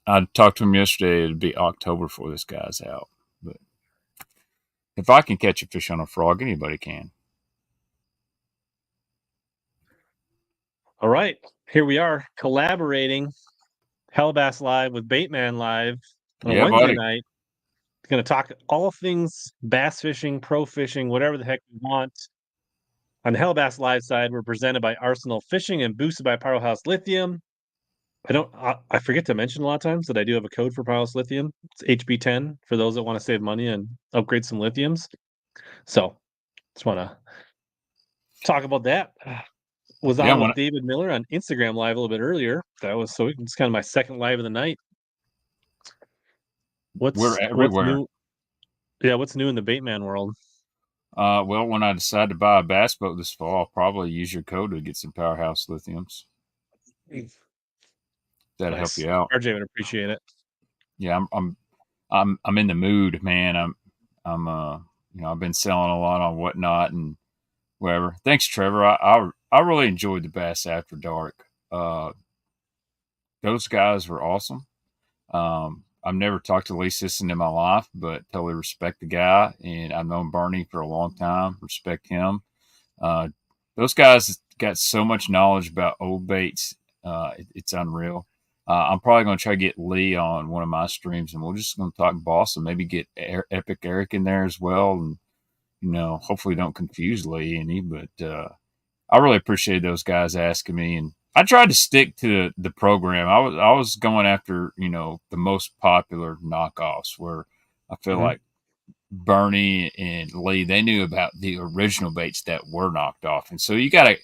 I talked to him yesterday. It'd be October before this guy's out. But if I can catch a fish on a frog, anybody can. All right, here we are collaborating. HellaBass Live with Baitman Live on a Wednesday night. Going to talk all things bass fishing, pro fishing, whatever the heck we want. On the HellaBass Live side, we're presented by Arsenal Fishing and boosted by Powerhouse Lithium. I forget to mention a lot of times that I do have a code for Powerhouse Lithium. It's HB10 for those that want to save money and upgrade some lithiums. So, just want to talk about that. Was on with David Miller on Instagram Live a little bit earlier. It's kind of my second live of the night. We're everywhere. What's new? Yeah, what's new in the Baitman world? Well, when I decide to buy a bass boat this fall, I'll probably use your code to get some Powerhouse Lithiums. That'll help you out. RJ would appreciate it. Yeah, I'm in the mood, man. I've been selling a lot on Whatnot and wherever. Thanks, Trevor. I really enjoyed the Bass After Dark. Those guys were awesome. I've never talked to Lee Sisson in my life, but totally respect the guy. And I've known Bernie for a long time. Respect him. Those guys got so much knowledge about old baits. It's unreal. I'm probably going to try to get Lee on one of my streams, and we're just going to talk boss and maybe get Epic Eric in there as well. And, hopefully don't confuse Lee any, but I really appreciate those guys asking me. And I tried to stick to the program. I was going after, the most popular knockoffs where I feel like Bernie and Lee, they knew about the original baits that were knocked off. And so you got a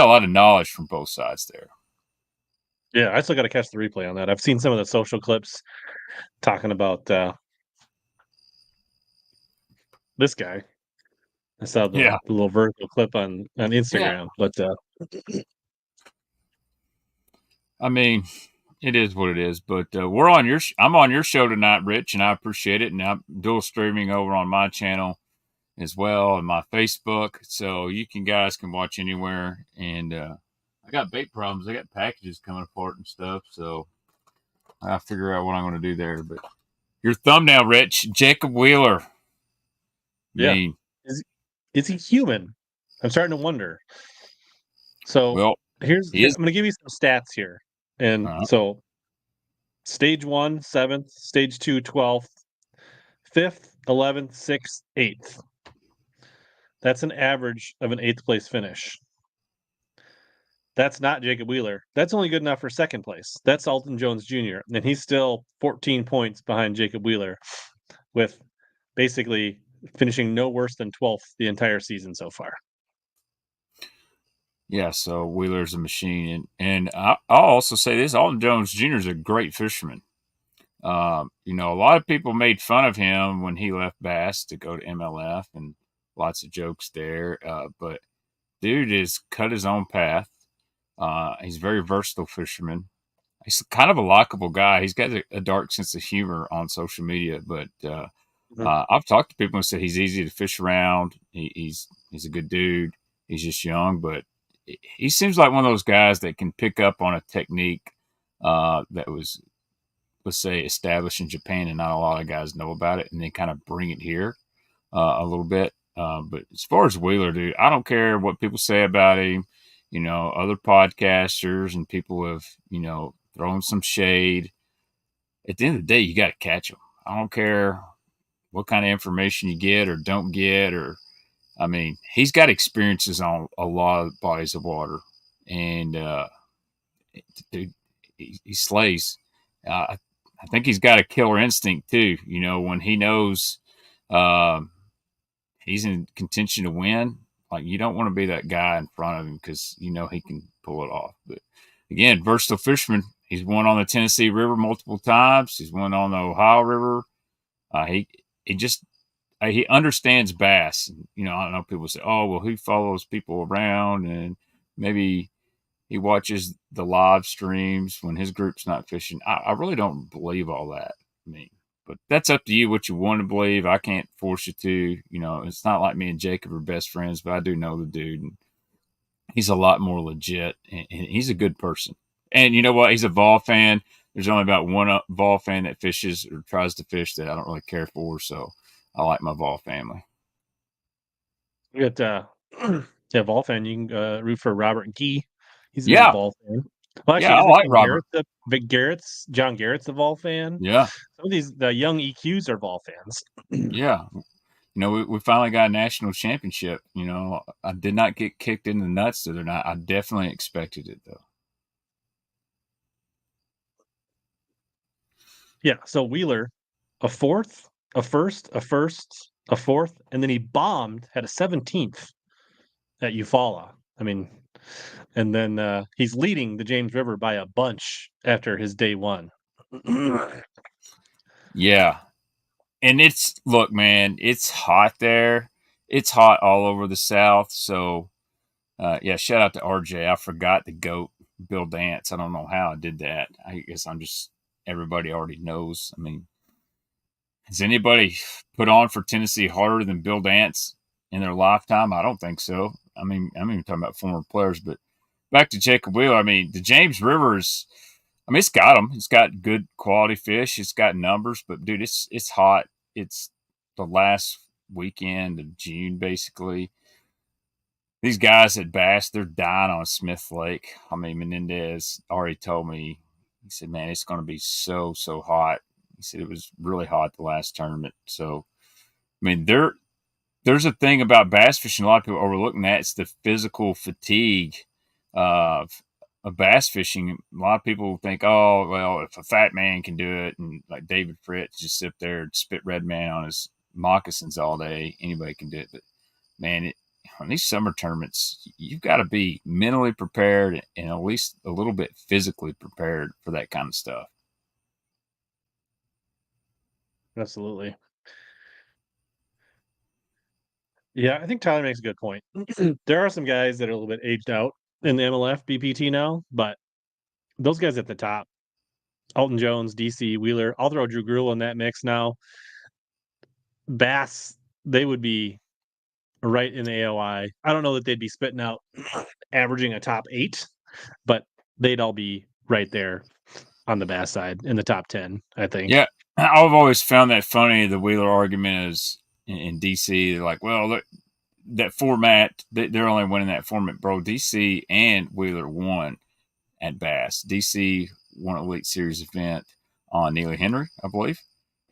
lot of knowledge from both sides there. Yeah, I still got to catch the replay on that. I've seen some of the social clips talking about this guy. I saw the little vertical clip on Instagram, but I mean, it is what it is. But I'm on your show tonight, Rich, and I appreciate it. And I'm dual streaming over on my channel as well and my Facebook, so you guys can watch anywhere. And I got bait problems. I got packages coming apart and stuff, so I figure out what I'm going to do there. But your thumbnail, Rich, Jacob Wheeler. Yeah. Is he human? I'm starting to wonder. So I'm going to give you some stats here. And so stage 1, 7th, stage 2, 12th, 5th, 11th, 6th, 8th. That's an average of an 8th place finish. That's not Jacob Wheeler. That's only good enough for second place. That's Alton Jones Jr. And he's still 14 points behind Jacob Wheeler with basically finishing no worse than 12th the entire season so far. Yeah, so Wheeler's a machine. And I'll also say this, Alton Jones Jr. is a great fisherman. A lot of people made fun of him when he left Bass to go to MLF and lots of jokes there. But dude has cut his own path. He's a very versatile fisherman. He's kind of a likable guy. He's got a dark sense of humor on social media, but I've talked to people who say he's easy to fish around. He's a good dude. He's just young, but he seems like one of those guys that can pick up on a technique that was, let's say, established in Japan and not a lot of guys know about it, and then kind of bring it here a little bit. But as far as Wheeler, dude, I don't care what people say about him. Other podcasters and people have, thrown some shade. At the end of the day, you got to catch them. I don't care what kind of information you get or don't get, he's got experiences on a lot of bodies of water, and dude, he slays. I think he's got a killer instinct too. When he knows he's in contention to win, like you don't want to be that guy in front of him because he can pull it off. But again, versatile fisherman. He's won on the Tennessee River multiple times. He's won on the Ohio River. He understands bass. I know people say, "Oh, well, he follows people around and maybe he watches the live streams when his group's not fishing." I really don't believe all that. But that's up to you what you want to believe. I can't force you to. It's not like me and Jacob are best friends, but I do know the dude, and he's a lot more legit, and he's a good person. And you know what? He's a Vol fan, there's only about one Vol fan that fishes or tries to fish that I don't really care for. So I like my Vol family. You got yeah, Vol fan. You can root for Robert Gee. He's a big Yeah, Vol fan. Well, yeah, actually, I isn't like Robert. John Garrett's a Vol fan? Yeah, Some of these the young EQs are Vol fans. yeah. We finally got a national championship. I did not get kicked in the nuts the other night. I definitely expected it though. Yeah, so Wheeler, a fourth, a first, a first, a fourth, and then he bombed, had a 17th at Eufaula. I mean, and then he's leading the James River by a bunch after his day one. Yeah, and look, man, it's hot there. It's hot all over the South. So, yeah, shout out to RJ. I forgot the goat, Bill Dance. I don't know how I did that. I guess everybody already knows. I mean, has anybody put on for Tennessee harder than Bill Dance in their lifetime? I don't think so. I mean, I'm even talking about former players, but back to Jacob Wheeler. I mean, the James Rivers. I mean, it's got them. It's got good quality fish. It's got numbers, but dude, it's hot. It's the last weekend of June, basically. These guys at Bass, they're dying on Smith Lake. I mean, Menendez already told me. He said, "Man, it's going to be so hot." He said it was really hot the last tournament. So, I mean, there's a thing about bass fishing a lot of people overlooking that. It's the physical fatigue of bass fishing. A lot of people think, oh, well, if a fat man can do it, and like David Fritz just sit there and spit red man on his moccasins all day, anybody can do it. But man, on these summer tournaments, you've got to be mentally prepared and at least a little bit physically prepared for that kind of stuff. Absolutely. Yeah, I think Tyler makes a good point. There are some guys that are a little bit aged out in the MLF BPT now, but those guys at the top, Alton Jones, DC, Wheeler, I'll throw Drew Gruel in that mix now. Bass, they would be right in the AOI. I don't know that they'd be spitting out averaging a top 8, but they'd all be right there on the Bass side in the top 10, I think. Yeah, I've always found that funny. The Wheeler argument is in DC. They're like, well, look, that format, they're only winning that format, bro. DC and Wheeler won at Bass. DC won an Elite Series event on Neely Henry, I believe,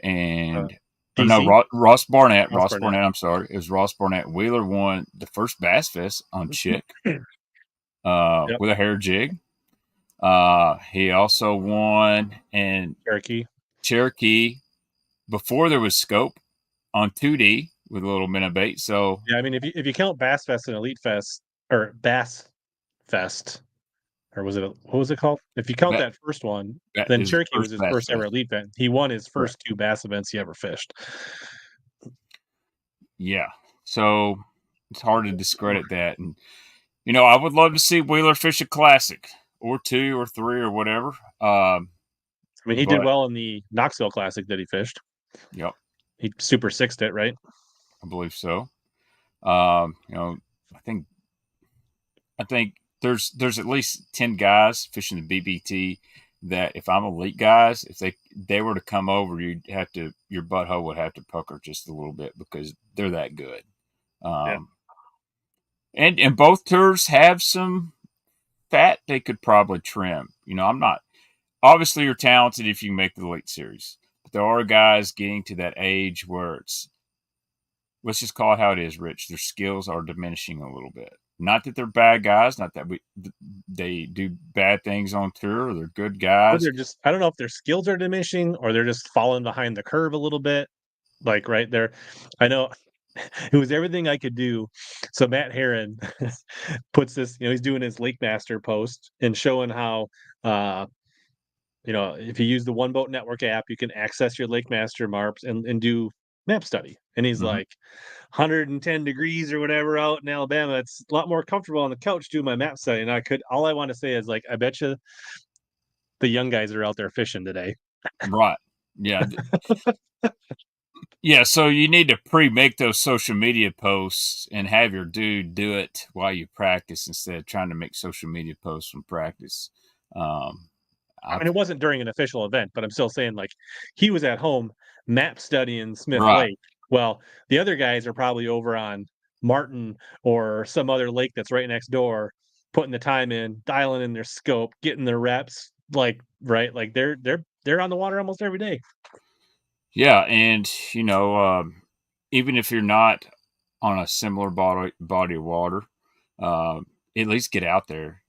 Uh, and or no, DC, Ross Barnett. Ross Ross Barnett. Barnett. I'm sorry, it was Ross Barnett. Wheeler won the first Bass Fest on Chick Yep, with a hair jig. He also won in Cherokee. Cherokee before there was scope on 2D with a little minute bait. So Yeah, I mean, if you count Bass Fest and Elite Fest or Bass Fest, or what was it called? If you count that that first one, that then is the Cherokee was first his Bass first ever Fest. Elite event. He won his Correct. first 2 Bass events he ever fished. Yeah. So it's hard to discredit that. And, I would love to see Wheeler fish a classic or 2 or 3 or whatever. I mean, he did But, well in the Knoxville Classic that he fished. yep, He super sixed it, right? I believe so. Um, you know, I think there's at least 10 guys fishing the BBT that if I'm elite guys, if they were to come over, your butthole would have to pucker just a little bit because they're that good. Yeah. Um, and both tours have some fat they could probably trim. I'm not obviously you're talented if you can make the elite series, but there are guys getting to that age where it's let's just call it how it is, Rich. Their skills are diminishing a little bit. Not that they're bad guys, not that they do bad things on tour. They're good Or guys. they're just I don't know if their skills are diminishing or they're just falling behind the curve a little bit. Like right there. I know it was everything I could do. So Matt Heron puts this, he's doing his Lake Master post and showing how if you use the One Boat Network app, you can access your Lake Master marps and do map study. And he's Mm-hmm. like, 110 degrees or whatever out in Alabama. It's a lot more comfortable on the couch doing my map study. And all I want to say is like, I bet you the young guys are out there fishing today. Right. Yeah. Yeah. So you need to pre-make those social media posts and have your dude do it while you practice instead of trying to make social media posts from practice. Um, I mean, it wasn't during an official event, but I'm still saying, like, he was at home map studying Smith right. Lake. Well, the other guys are probably over on Martin or some other lake that's right next door, putting the time in, dialing in their scope, getting their reps, like, right? Like, they're on the water almost every day. Yeah, and even if you're not on a similar body of water, uh, at least get out there.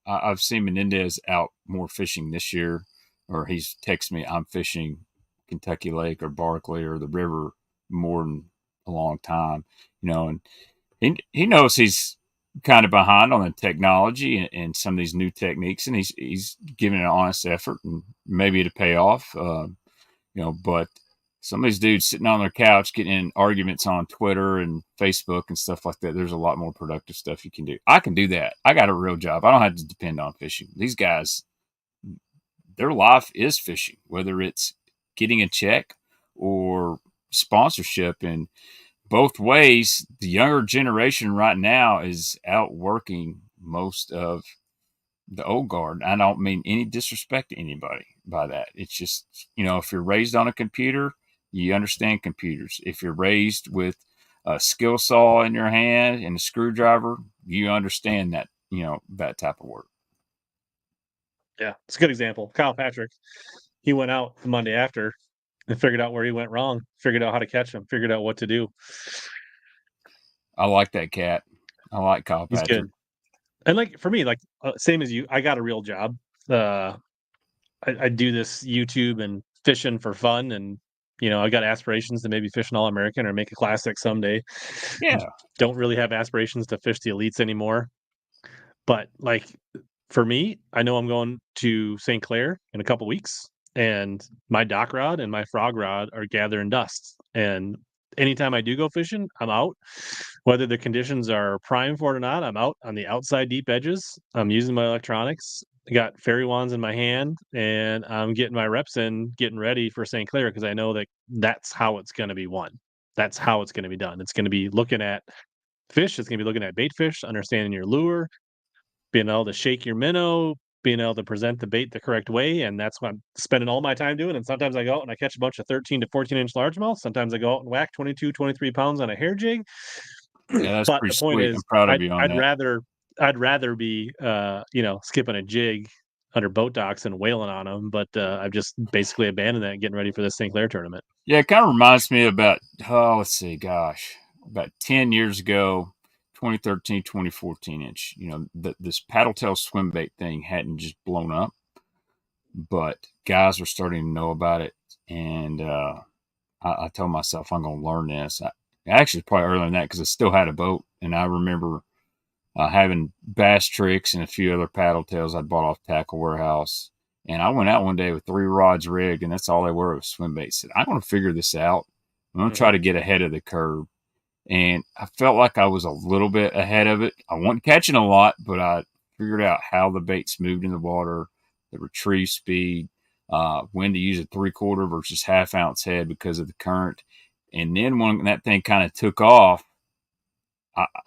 I've seen Menendez out more fishing this year, or he's texted me, I'm fishing Kentucky Lake or Barkley or the river more than a long time. And he knows he's kind of behind on the technology and some of these new techniques, and he's giving an honest effort, and maybe it'll pay off. But some of these dudes sitting on their couch getting in arguments on Twitter and Facebook and stuff like that, there's a lot more productive stuff you can do. I can do that. I got a real job. I don't have to depend on fishing. These guys, their life is fishing, whether it's getting a check or sponsorship. And both ways, the younger generation right now is outworking most of the old guard. I don't mean any disrespect to anybody by that. It's just, if you're raised on a computer, you understand computers. If you're raised with a skill saw in your hand and a screwdriver, you understand that, that type of work. Yeah, it's a good example. Kyle Patrick, he went out the Monday after and figured out where he went wrong, figured out how to catch him, figured out what to do. I like that cat. I like Kyle He's Patrick. good. And like for me, like same as you, I got a real job. Uh, I do this YouTube and fishing for fun, and I got aspirations to maybe fish an All American or make a classic someday. Yeah. Don't really have aspirations to fish the elites anymore. But like for me, I know I'm going to St. Clair in a couple weeks, and my dock rod and my frog rod are gathering dust. And anytime I do go fishing, I'm out. Whether the conditions are prime for it or not, I'm out on the outside deep edges. I'm using my electronics. I got fairy wands in my hand, and I'm getting my reps in, getting ready for St. Clair because I know that that's how it's going to be won. That's how it's going to be done. It's going to be looking at fish. It's going to be looking at bait fish, understanding your lure, being able to shake your minnow, being able to present the bait the correct way, and that's what I'm spending all my time doing. And sometimes I go out and I catch a bunch of 13 to 14-inch largemouth. Sometimes I go out and whack 22, 23 pounds on a hair jig. Yeah, that's But pretty the point sweet. I'm is, proud of I'd you on I'd that. rather I'd rather be skipping a jig under boat docks and whaling on them. But I've just basically abandoned that, getting ready for this St. Clair tournament. Yeah, it kind of reminds me about, let's see, gosh, about 10 years ago, 2013, 2014 inch. This paddle tail swim bait thing hadn't just blown up, but guys were starting to know about it. And I told myself I'm going to learn this. Actually, probably earlier than that because I still had a boat. And I remember having Bass Tricks and a few other paddle tails I'd bought off Tackle Warehouse. And I went out one day with 3 rods rigged, and that's all they were was swim baits. I said, I'm going to figure this out. I'm going to try to get ahead of the curve. And I felt like I was a little bit ahead of it. I wasn't catching a lot, but I figured out how the baits moved in the water, the retrieve speed, when to use a 3/4 versus half-ounce head because of the current. And then when that thing kind of took off,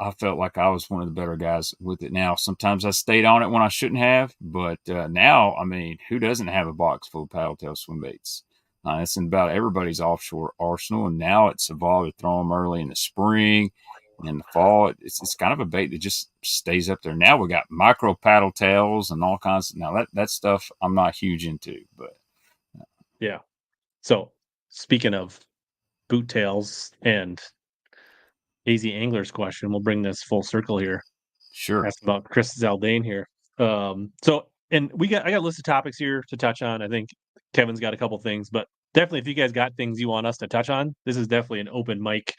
I felt like I was one of the better guys with it. Now, sometimes I stayed on it when I shouldn't have, but now, I mean, who doesn't have a box full of paddle tail swim baits? It's in about everybody's offshore arsenal, and now it's evolved to throw them early in the spring and in the fall. It's kind of a bait that just stays up there. Now we got micro paddle tails and all kinds. Now that stuff I'm not huge into, but Yeah. So speaking of boot tails and AZ Anglers question, we'll bring this full circle here. sure, Asked about Chris Zaldain here. And I got a list of topics here to touch on. I think Kevin's got a couple things, but definitely if you guys got things you want us to touch on, this is definitely an open mic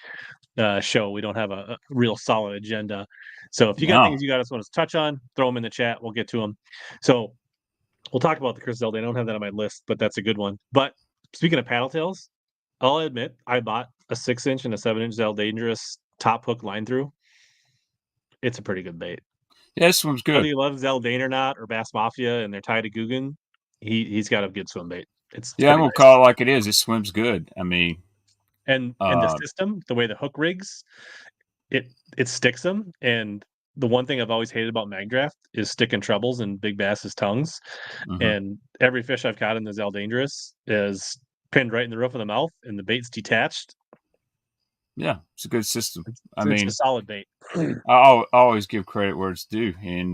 show. We don't have a real solid agenda. So if you got no, things you got us want us to touch on, throw them in the chat. We'll get to them. So we'll talk about the Chris Zaldain. I don't have that on my list, but that's a good one. But speaking of paddle tails, I'll admit I bought a 6-inch and a 7-inch Zaldangerous top hook line through. It's a pretty good bait. yeah, this one's Whether good. you love Zaldain or not, or Bass Mafia and they're tied to Guggen, he's got a good swim bait. It's Yeah, I'm pretty gonna nice. call it like it is. It swims good. I mean, And the uh, system, the way the hook rigs, it sticks them, and the one thing I've always hated about mag draft is sticking trebles in big bass's tongues. Mm-hmm. And every fish I've caught in the Zaldain is pinned right in the roof of the mouth, and the bait's detached. Yeah, it's a good system. I It's a mean, solid bait. I always give credit where it's due, and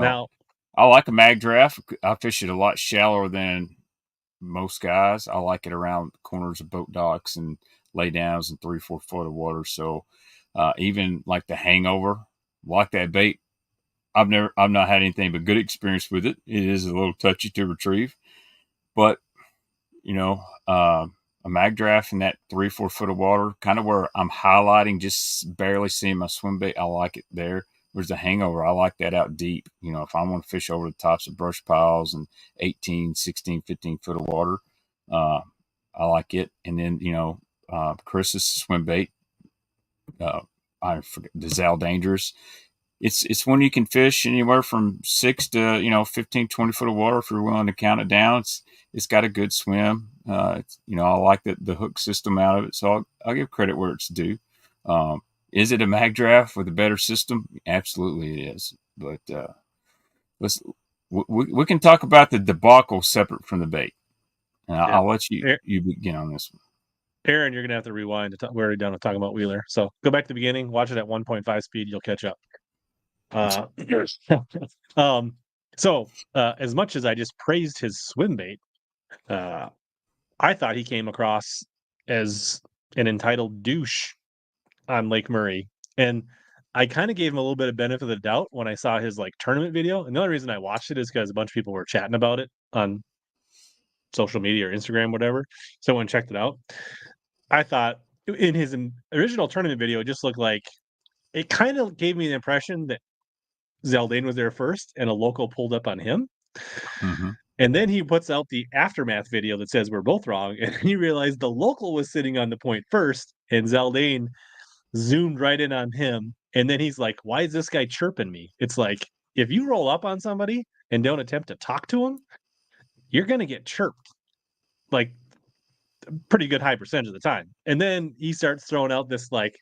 Now, I like a mag draft. I fish it a lot shallower than most guys. I like it around corners of boat docks and lay downs in 3-4 foot of water. So even like the hangover, like that bait. I've not had anything but good experience with it. It is a little touchy to retrieve, but you know, a mag draft in that 3-4 foot of water, kind of where I'm highlighting, just barely seeing my swim bait. I like it there. Where's the hangover? I like that out deep. You know, if I want to fish over the tops of brush piles and 18, 16, 15 foot of water, uh, I like it. And then, Chris's swim bait, I forget the Zaldain. It's when you can fish anywhere from 6 to 15, 20 foot of water if you're willing to count it down. It's got a good swim. I like the hook system out of it, so I'll give credit where it's due. Is it a mag draft with a better system? Absolutely, it is. But let's we can talk about the debacle separate from the bait, and yeah, I'll let you begin on this one. Aaron, you're gonna have to rewind. We're already done with talking about Wheeler, so go back to the beginning. Watch it at 1.5 speed. You'll catch up. Uh, um, as much as I just praised his swim bait, uh, I thought he came across as an entitled douche on Lake Murray, and I kind of gave him a little bit of benefit of the doubt when I saw his like tournament video. And the only reason I watched it is because a bunch of people were chatting about it on social media or Instagram, whatever. So I went and checked it out. I thought in his original tournament video, it just looked like it kind of gave me the impression that Zaldain was there first and a local pulled up on him. Mm-hmm. And then he puts out the aftermath video that says we're both wrong. And he realized the local was sitting on the point first, and Zaldain zoomed right in on him. And then he's like, why is this guy chirping me? It's like, if you roll up on somebody and don't attempt to talk to them, you're going to get chirped like pretty good high percentage of the time. And then he starts throwing out this like,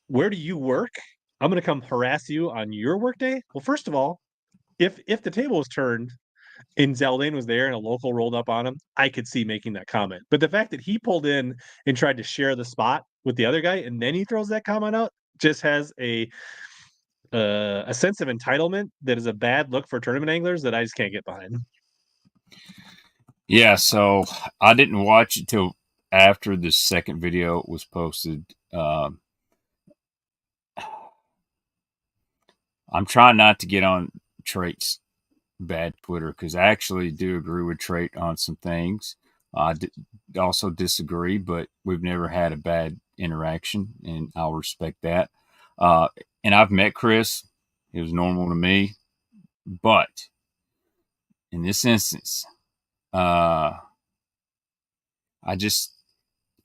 where do you work? I'm going to come harass you on your workday. Well, first of all, if the table was turned and Zaldain was there and a local rolled up on him, I could see making that comment. But the fact that he pulled in and tried to share the spot with the other guy and then he throws that comment out just has a sense of entitlement that is a bad look for tournament anglers that I just can't get behind. Yeah, so I didn't watch it till after the second video was posted. I'm trying not to get on Trait's bad Twitter because I actually do agree with Trait on some things. I also disagree, but we've never had a bad interaction, and I'll respect that. Uh, and I've met Chris; he was normal to me, but in this instance, uh, I just,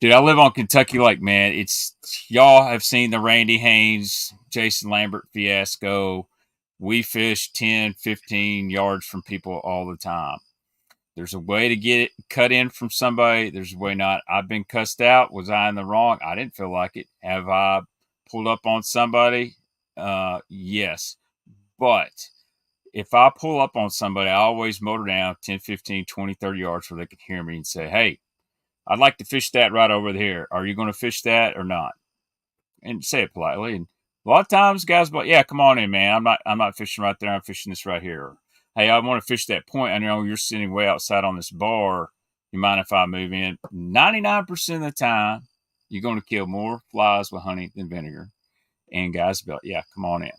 dude, I live on Kentucky Lake, man. It's y'all have seen the Randy Haynes, Jason Lambert fiasco. We fish 10, 15 yards from people all the time. There's a way to get it cut in from somebody. There's a way not. I've been cussed out. Was I in the wrong? I didn't feel like it. Have I pulled up on somebody? Yes. But if I pull up on somebody, I always motor down 10, 15, 20, 30 yards where they can hear me and say, hey, I'd like to fish that right over here. Are you going to fish that or not? And say it politely. And a lot of times guys but yeah, come on in, man. I'm not fishing right there. I'm fishing this right here. Or, hey, I want to fish that point. I know you're sitting way outside on this bar. You mind if I move in? 99% of the time, you're going to kill more flies with honey than vinegar. And guys be like, yeah, come on in.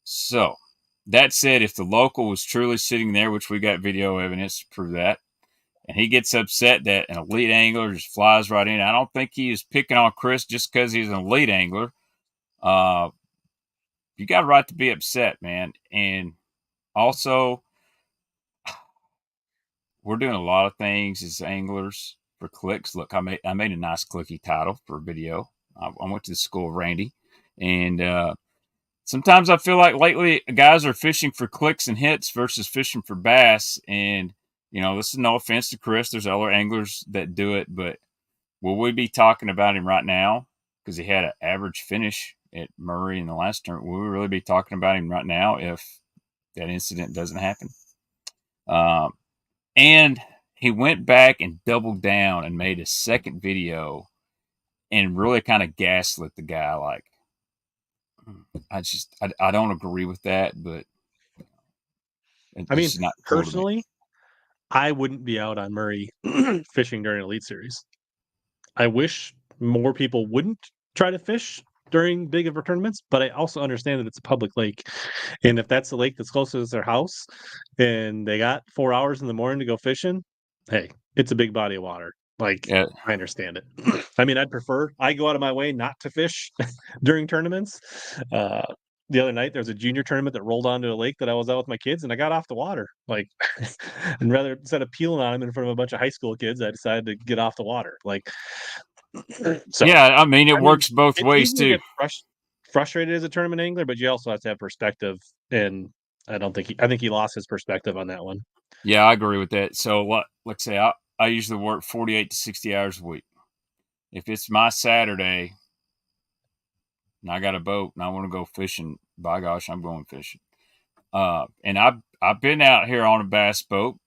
So that said, if the local was truly sitting there, which we got video evidence to prove that, and he gets upset that an elite angler just flies right in. I don't think he is picking on Chris just because he's an elite angler. You got a right to be upset, man. And also, we're doing a lot of things as anglers for clicks. Look, I made a nice clicky title for a video. I went to the school of Randy, and sometimes I feel like lately guys are fishing for clicks and hits versus fishing for bass. And this is no offense to Chris. There's other anglers that do it, but will we be talking about him right now because he had an average finish at Murray in the last tournament, we would really be talking about him right now if that incident doesn't happen. And he went back and doubled down and made a second video and really kind of gaslit the guy. Like, I don't agree with that, but I it's mean, just not cool to me. personally, I wouldn't be out on Murray fishing during Elite Series. I wish more people wouldn't try to fish during big of tournaments, but I also understand that it's a public lake. And if that's the lake that's closest to their house and they got 4 hours in the morning to go fishing, hey, it's a big body of water. Like, Yeah, I understand it. I mean, I go out of my way not to fish during tournaments. Uh, the other night, there was a junior tournament that rolled onto a lake that I was out with my kids, and I got off the water. Like, and rather instead of peeling on them in front of a bunch of high school kids, I decided to get off the water. Like, so, yeah. I mean, it I mean, works both it's ways easy to too. get frustrated as a tournament angler, but you also have to have perspective. And I don't think I think he lost his perspective on that one. Yeah, I agree with that. So, let's say I usually work 48 to 60 hours a week. If it's my Saturday and I got a boat and I want to go fishing, by gosh, I'm going fishing. And I've been out here on a bass boat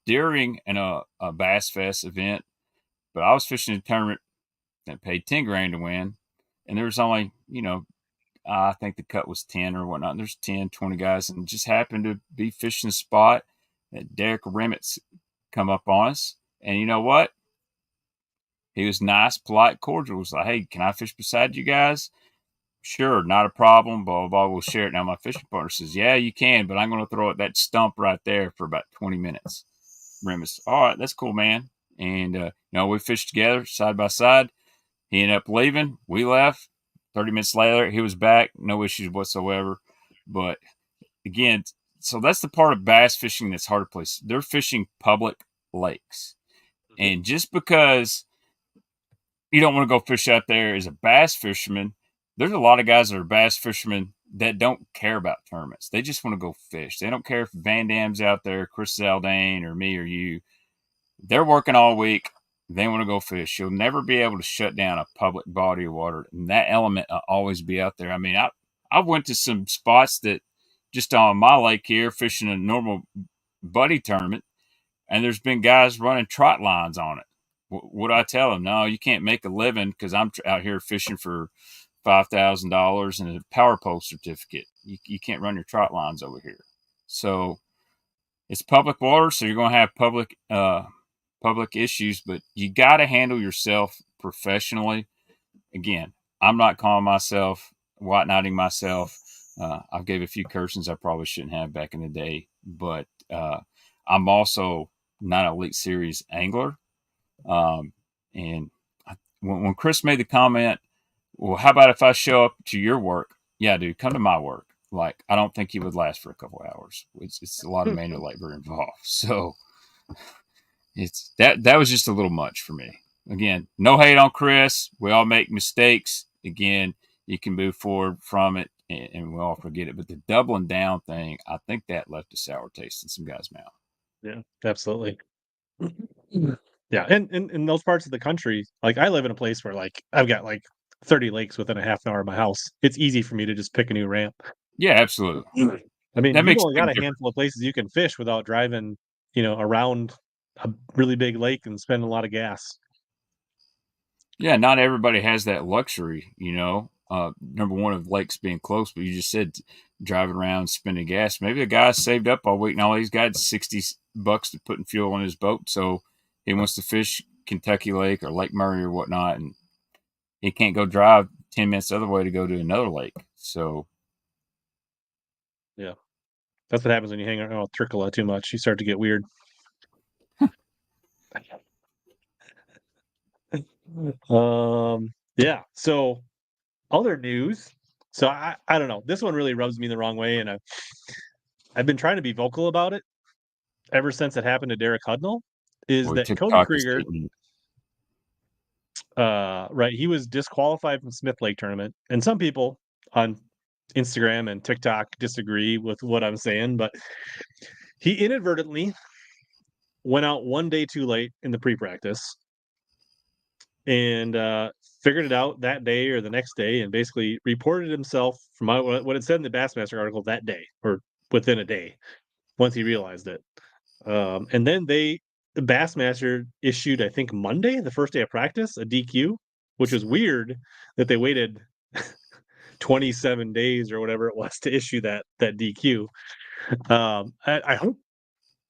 during a Bass Fest event, but I was fishing a tournament that paid 10 grand to win, and there was only I think the cut was 10 or whatnot. And there's 10, 20 guys, and just happened to be fishing a spot that Derek Remitz come up on us, and you know what? He was nice, polite, cordial. He was like, "Hey, can I fish beside you guys?" Sure, not a problem. Blah, blah, blah. We'll share it. Now, my fishing partner says, "Yeah, you can, but I'm going to throw at that stump right there for about 20 minutes." Remus, all right, that's cool, man. And, we fished together side by side. He ended up leaving. We left. 30 minutes later, he was back. No issues whatsoever. But again, so that's the part of bass fishing that's hard to place. They're fishing public lakes. Mhm. And just because you don't want to go fish out there as a bass fisherman, there's a lot of guys that are bass fishermen that don't care about tournaments. They just want to go fish. They don't care if Van Dam's out there, Chris Zaldain, or me or you. They're working all week. They want to go fish. You'll never be able to shut down a public body of water, and that element will always be out there. I mean, I went to some spots that just on my lake here fishing a normal buddy tournament, and there's been guys running trot lines on it. Would I tell them, no, you can't make a living because I'm out here fishing for $5,000 and a power pole certificate. You can't run your trot lines over here. So it's public water, so you're going to have public issues, but you got to handle yourself professionally. Again, I'm not calling myself white knighting myself. I've gave a few cursings I probably shouldn't have back in the day, but I'm also not an Elite Series angler. And when Chris made the comment, well, how about if I show up to your work? Yeah, dude, come to my work. Like, I don't think he would last for a couple of hours. It's a lot of manual labor involved. So it's that was just a little much for me. Again, no hate on Chris. We all make mistakes. Again, you can move forward from it and we all forget it. But the doubling down thing, I think that left a sour taste in some guys' mouth. Yeah, absolutely. Yeah, and in those parts of the country, like I live in a place where like I've got like 30 lakes within a half an hour of my house. It's easy for me to just pick a new ramp. Yeah, absolutely. I mean, That you've makes only a got big a difference. handful of places you can fish without driving, around a really big lake and spending a lot of gas. Yeah, not everybody has that luxury. Number one of lakes being close, but you just said driving around spending gas. Maybe a guy saved up all week and all he's got $60 to put in fuel on his boat, so he wants to fish Kentucky Lake or Lake Murray or whatnot, and he can't go drive 10 minutes the other way to go to another lake. So Yeah. That's what happens when you hang around with Triccola too much. You start to get weird. Yeah. So other news. So I don't know. This one really rubs me the wrong way, and I've been trying to be vocal about it ever since it happened to Derek Hudnall. Is we that took Cody Caucus Krieger? eating. Right, he was disqualified from Smith Lake tournament, and some people on Instagram and TikTok disagree with what I'm saying, but he inadvertently went out one day too late in the pre-practice and figured it out that day or the next day, and basically reported himself from what it said in the Bassmaster article that day or within a day once he realized it. And then the Bassmaster issued, I think Monday, the first day of practice, a DQ, which was weird that they waited 27 days or whatever it was to issue that DQ. I hope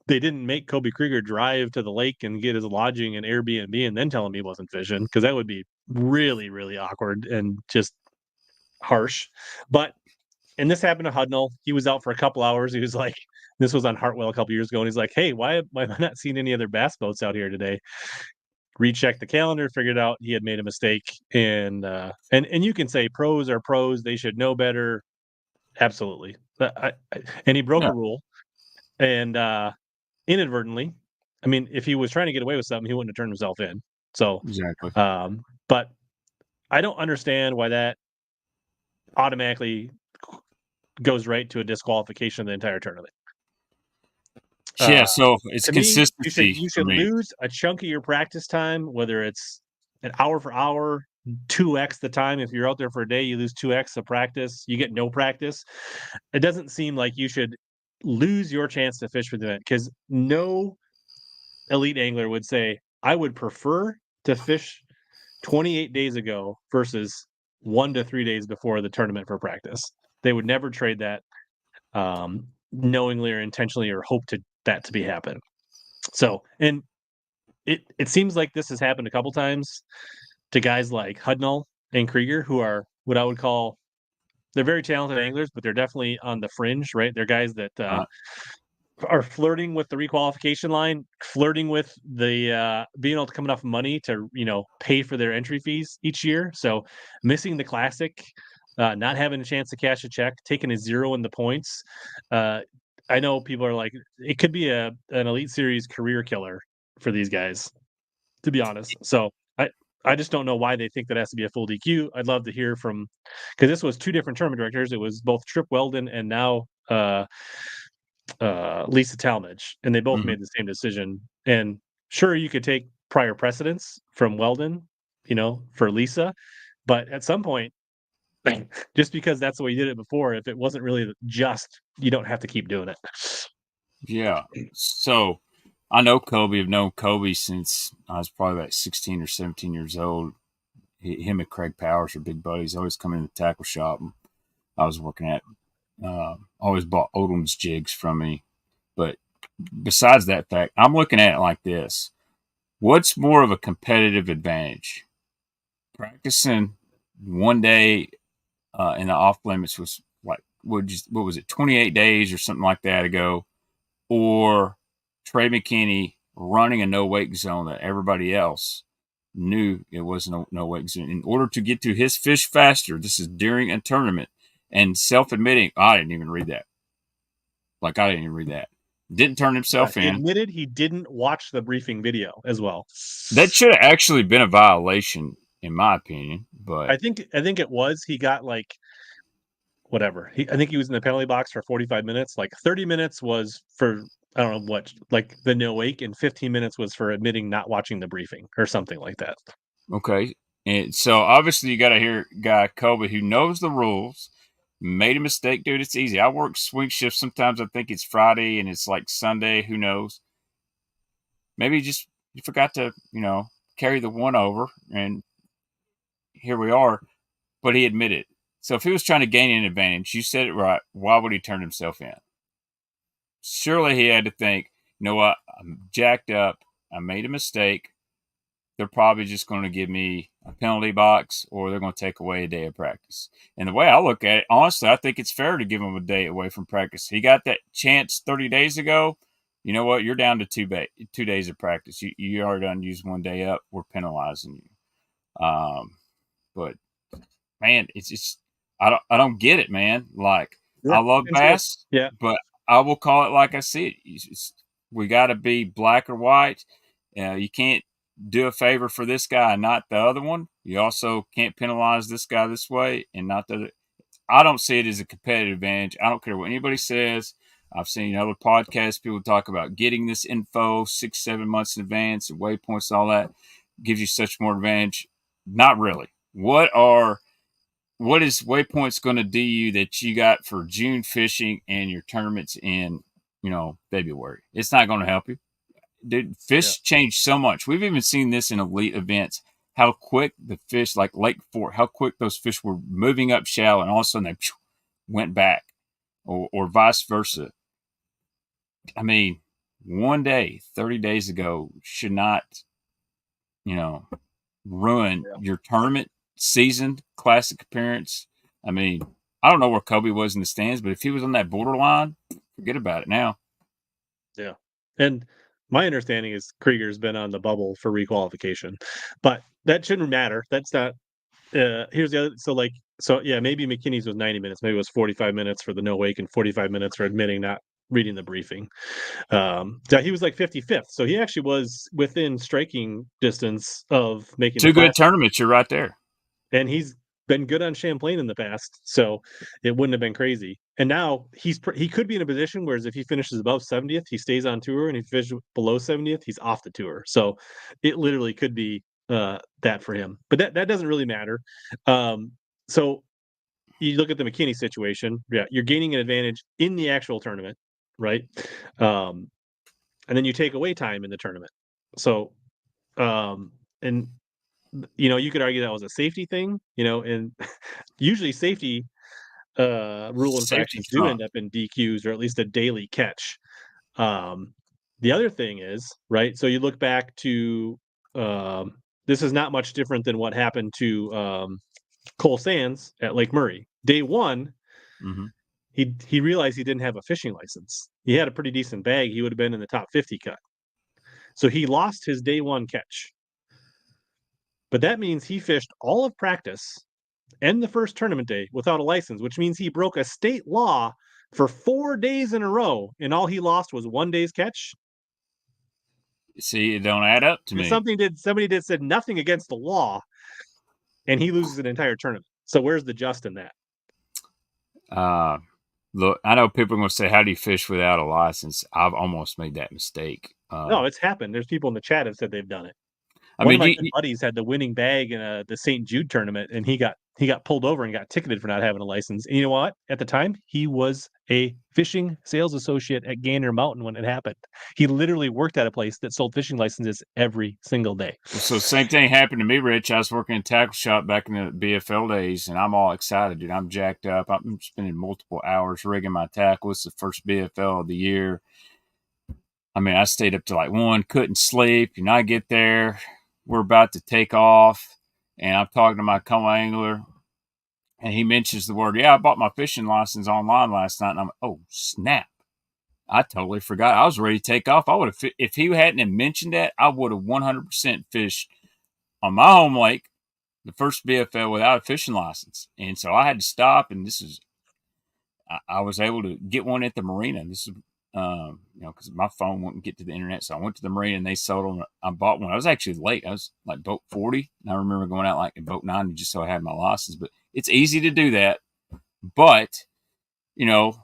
they didn't make Kobe Krieger drive to the lake and get his lodging and Airbnb and then tell him he wasn't fishing, because that would be really, really awkward and just harsh. But and this happened to Hudnall. He was out for a couple hours. He was like, this was on Hartwell a couple years ago, and he's like, "Hey, why am I not seeing any other bass boats out here today?" Rechecked the calendar, figured out he had made a mistake, and you can say pros are pros; they should know better. Absolutely, and he broke Yeah, a rule, and inadvertently. I mean, if he was trying to get away with something, he wouldn't have turned himself in. So, exactly. but I don't understand why that automatically goes right to a disqualification of the entire tournament. Yeah, Uh, so it's to me, consistency you for should me. lose a chunk of your practice time, whether it's an hour for hour, 2x the time. If you're out there for a day, you lose 2x of practice, you get no practice. It doesn't seem like you should lose your chance to fish for the event, because no elite angler would say, I would prefer to fish 28 days ago versus 1 to 3 days before the tournament for practice. They would never trade that knowingly or intentionally, or hope to that to be happen. So, and it seems like this has happened a couple times to guys like Hudnall and Krieger, who are what I would call, they're very talented anglers, but they're definitely on the fringe, right? They're guys that Uh, are flirting with the requalification line, flirting with the being able to come enough money to pay for their entry fees each year. So missing the classic, not having a chance to cash a check, taking a zero in the points. Uh, I know people are like, it could be an Elite Series career killer for these guys, to be honest. So I just don't know why they think that has to be a full DQ. I'd love to hear from, because this was two different tournament directors. It was both Trip Weldon and now Lisa Talmadge, and they both mhm. made the same decision. And sure, you could take prior precedents from Weldon, for Lisa, but at some point, just because that's the way you did it before, if it wasn't really just, you don't have to keep doing it. Yeah. So I know Kobe. I've known Kobe since I was probably about 16 or 17 years old. Him and Craig Powers are big buddies. Always come in the tackle shop I was working at. Always bought Odom's jigs from me. But besides that fact, I'm looking at it like this. What's more of a competitive advantage? Practicing one day in the off limits was like, what was it, 28 days or something like that ago? Or Trey McKinney running a no wake zone that everybody else knew it was no wake zone. In order to get to his fish faster, this is during a tournament, and self admitting, I didn't even read that. Like, I didn't even read that. Didn't turn Yeah, himself he in. admitted he didn't watch the briefing video as well. That should have actually been a violation, in my opinion. But I think it was. He got like whatever. I think he was in the penalty box for 45 minutes. Like 30 minutes was for, I don't know what, like the no wake, and 15 minutes was for admitting not watching the briefing or something like that. okay. And so obviously you got to hear guy Kobe who knows the rules. Made a mistake, dude. It's easy. I work swing shifts. Sometimes I think it's Friday and it's like Sunday. Who knows? Maybe you forgot to, carry the one over, and here we are. But he admitted. So if he was trying to gain an advantage, you said it right. Why would he turn himself in? Surely he had to think, you know what? I'm jacked up. I made a mistake. They're probably just going to give me a penalty box, or they're going to take away a day of practice. And the way I look at it, honestly, I think it's fair to give him a day away from practice. He got that chance 30 days ago. You know what? You're down to 2 days of practice. You already done used one day up. We're penalizing you. But man, it's just I don't get it, man. Like, Yeah, I love and so bass, yeah, but I will call it like I see it. We got to be black or white. You can't do a favor for this guy and not the other one. You also can't penalize this guy this way and not the other. I don't see it as a competitive advantage. I don't care what anybody says. I've seen other podcasts, people talk about getting this info 6, 7 months in advance and waypoints and all that. gives you such more advantage? Not really. What is Waypoint's going to do you that you got for June fishing and your tournaments in, February? It's not going to help you. Dude, Yeah. fish change so much. We've even seen this in elite events, how quick the fish, like Lake Fort, how quick those fish were moving up shallow and all of a sudden they went back, or vice versa. I mean, one day, 30 days ago, should not, you know, ruin Yeah. your tournament season, classic appearance. I mean, I don't know where Kobe was in the stands, but if he was on that borderline, forget about it now. Yeah. And my understanding is Krieger's been on the bubble for requalification, but that shouldn't matter. That's not. Here's the other. So yeah, maybe McKinney's was 90 minutes. Maybe it was 45 minutes for the no wake and 45 minutes for admitting not reading the briefing. Yeah, he was like 55th, so he actually was within striking distance of making the Two good class, tournaments, you're right there. and he's been good on Champlain in the past, so it wouldn't have been crazy. And now he could be in a position whereas if he finishes above 70th, he stays on tour, and if he finishes below 70th, he's off the tour. So it literally could be that for him, but that doesn't really matter. So you look at the McKinney situation, yeah, you're gaining an advantage in the actual tournament, right? Um, and then you take away time in the tournament. So, and you could argue that was a safety thing, and usually safety rule Safety infractions do trump. end up in DQs or at least a daily catch. Um, the other thing is, right? So you look back to this is not much different than what happened to Cole Sands at Lake Murray. Day one, Mm-hmm. he realized he didn't have a fishing license. He had a pretty decent bag. He would have been in the top 50 cut. So he lost his day one catch. But that means he fished all of practice and the first tournament day without a license, which means he broke a state law for 4 days in a row, and all he lost was one day's catch. See, it don't add up to me. Somebody said nothing against the law, and he loses an entire tournament. So where's the just in that? Uh, Look, I know people are going to say, "How do you fish without a license?" I've almost made that mistake. No, it's happened. There's people in the chat have said they've done it. I One of mean, my good buddies had the winning bag in the St. Jude tournament, and he got pulled over and got ticketed for not having a license. And you know what? At the time, he was a fishing sales associate at Gander Mountain when it happened. He literally worked at a place that sold fishing licenses every single day. so same thing happened to me, Rich. I was working in a tackle shop back in the BFL days, and I'm all excited, dude. I'm jacked up. I'm spending multiple hours rigging my tackle. It's the first BFL of the year. I mean, I stayed up to like 1, couldn't sleep. I get there, we're about to take off, and I'm talking to my co-angler, and he mentions the word, "Yeah, I bought my fishing license online last night." And I'm, oh snap! I totally forgot. I was ready to take off. I would have, if he hadn't have mentioned that, I would have 100% fished on my home lake, the first BFL, without a fishing license. And so I had to stop. And I was able to get one at the marina. This is, because my phone wouldn't get to the internet. So I went to the marina and they sold them. I bought one. I was actually late. I was like boat 40. And I remember going out like in boat 90 just so I had my license. But it's easy to do that. But, you know,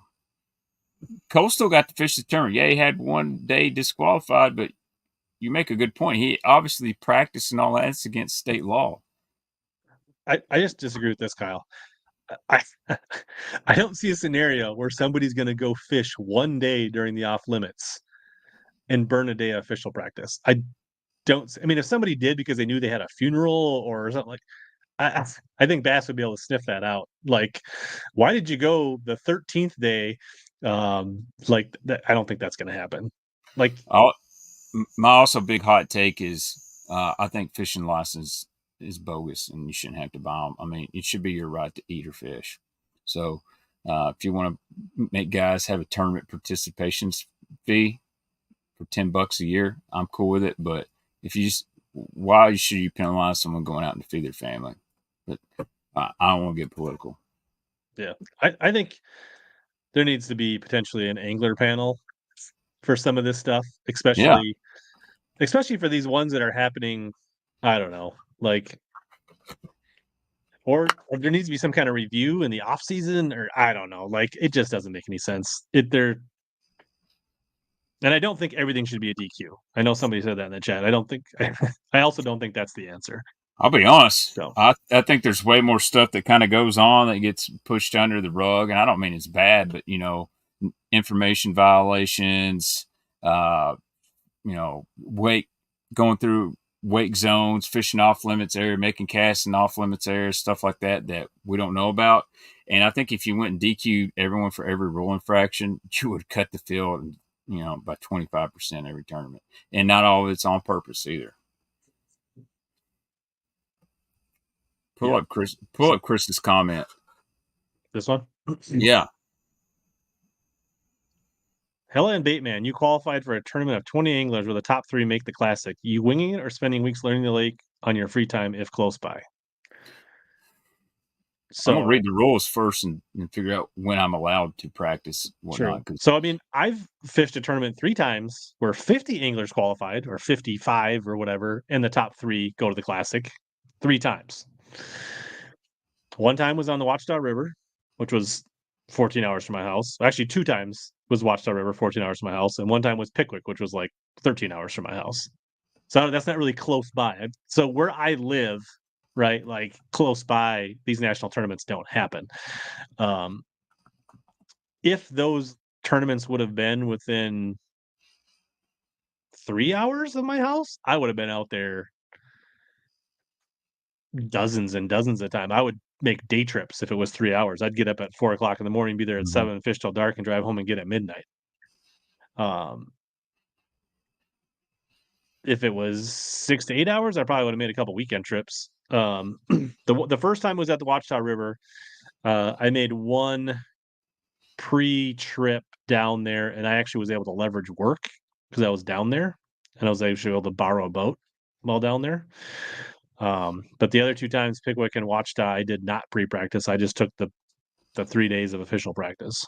Cole still got to fish the tournament. Yeah, he had one day disqualified, but you make a good point. He obviously practiced and all that. It's against state law. I just disagree with this, Kyle. I I don't see a scenario where somebody's going to go fish one day during the off limits and burn a day of official practice. I mean, if somebody did because they knew they had a funeral or something like, I think Bass would be able to sniff that out. Like, why did you go the 13th day? Like that, I don't think that's going to happen. Like, I'll, my also big hot take is I think fishing license is bogus and you shouldn't have to buy them. I mean, it should be your right to eat or fish. So if you want to make guys have a tournament participation fee for $10 a year, I'm cool with it. But if you just, why should you penalize someone going out to feed their family? But I don't want to get political. yeah, I think there needs to be potentially an angler panel for some of this stuff, Yeah. especially for these ones that are happening. I don't know, like, or there needs to be some kind of review in the off season, or I don't know, like it just doesn't make any sense. And I don't think everything should be a DQ. I know somebody said that in the chat. I also don't think that's the answer. I'll be honest. So I think there's way more stuff that kind of goes on that gets pushed under the rug, and I don't mean it's bad, but information violations, uh, wake going through wake zones, fishing off limits area, making casts in off limits areas, stuff like that we don't know about. And I think if you went and DQ'd everyone for every rule infraction, you would cut the field, by 25% every tournament, and not all of it's on purpose either. Pull up Chris's comment. This one? Yeah. Hella and Baitman, you qualified for a tournament of 20 anglers where the top 3 make the classic. You winging it or spending weeks learning the lake on your free time if close by? So I'm gonna read the rules first and figure out when I'm allowed to practice whatnot. Sure. So I mean, I've fished a tournament 3 times where 50 anglers qualified, or 55 or whatever, and the top 3 go to the classic 3 times. One time was on the Watchtower River, which was 14 hours from my house. Actually, 2 times was Watchtower River, 14 hours from my house, and one time was Pickwick, which was like 13 hours from my house. So that's not really close by. So where I live, right, like close by, these national tournaments don't happen. If those tournaments would have been within 3 hours of my house, I would have been out there dozens and dozens of time. I would make day trips if it was 3 hours. I'd get up at 4:00 in the morning, be there at 7, fish till dark, and drive home and get at midnight. If it was 6 to 8 hours, I probably would have made a couple weekend trips. The first time was at the Watchtower River. I made one pre-trip down there, and I actually was able to leverage work because I was down there, and I was actually able to borrow a boat while down there. But the other 2 times, Pickwick and Watchtower, I did not pre-practice. I just took the 3 days of official practice.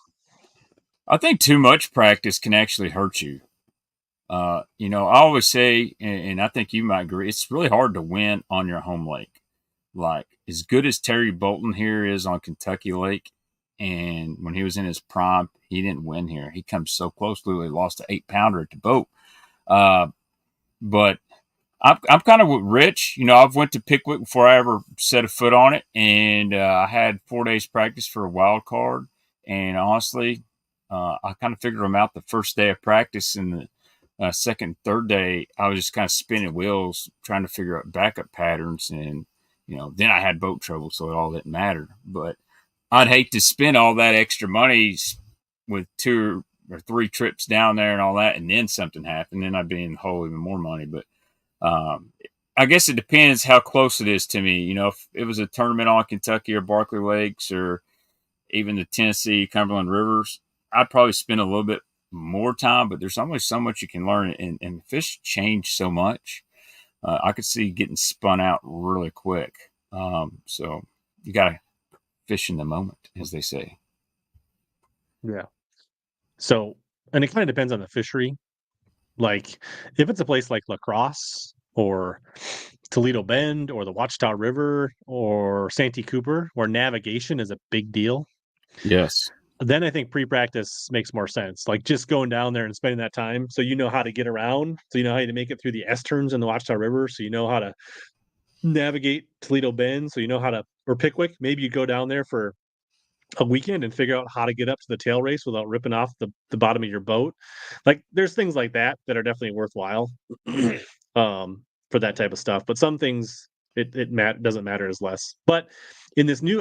I think too much practice can actually hurt you. I always say, and I think you might agree, it's really hard to win on your home lake. Like, as good as Terry Bolton here is on Kentucky Lake, and when he was in his prime, he didn't win here. He comes so close, literally lost an 8-pounder at the boat. But I'm kind of with Rich. I've went to Pickwick before I ever set a foot on it, and I had 4 days practice for a wild card. And honestly, I kind of figured them out the first day of practice, and the second, third day, I was just kind of spinning wheels, trying to figure out backup patterns. And, then I had boat trouble, so it all didn't matter. But I'd hate to spend all that extra money with 2 or 3 trips down there and all that, and then something happened. Then I'd be in the hole even more money. But I guess it depends how close it is to me. If it was a tournament on Kentucky or Barkley Lakes or even the Tennessee Cumberland Rivers, I'd probably spend a little bit more time, but there's only so much you can learn, and fish change so much. I could see getting spun out really quick. So you got to fish in the moment, as they say. Yeah. So, and it kind of depends on the fishery. Like, if it's a place like La Crosse or Toledo Bend or the Watchtower River or Santee Cooper, where navigation is a big deal. Yes. Then I think pre-practice makes more sense. Like, just going down there and spending that time, so you know how to get around, so you know how to make it through the S turns in the Watchtower River, so you know how to navigate Toledo Bend, so you know how to, or Pickwick. Maybe you go down there for a weekend and figure out how to get up to the tail race without ripping off the bottom of your boat. Like, there's things like that that are definitely worthwhile for that type of stuff. But some things it doesn't matter as less. But in this new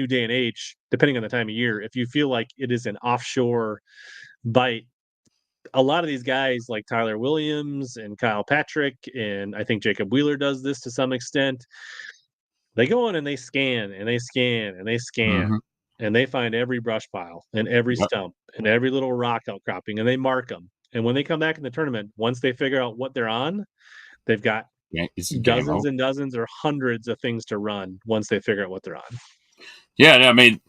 day and age, depending on the time of year, if you feel like it is an offshore bite, a lot of these guys like Tyler Williams and Kyle Patrick, and I think Jacob Wheeler does this to some extent. They go in and they scan and they scan and they scan. Mm-hmm. And they find every brush pile and every stump and every little rock outcropping, and they mark them. And when they come back in the tournament, once they figure out what they're on, they've got dozens and dozens or hundreds of things to run once they figure out what they're on. Yeah, I mean,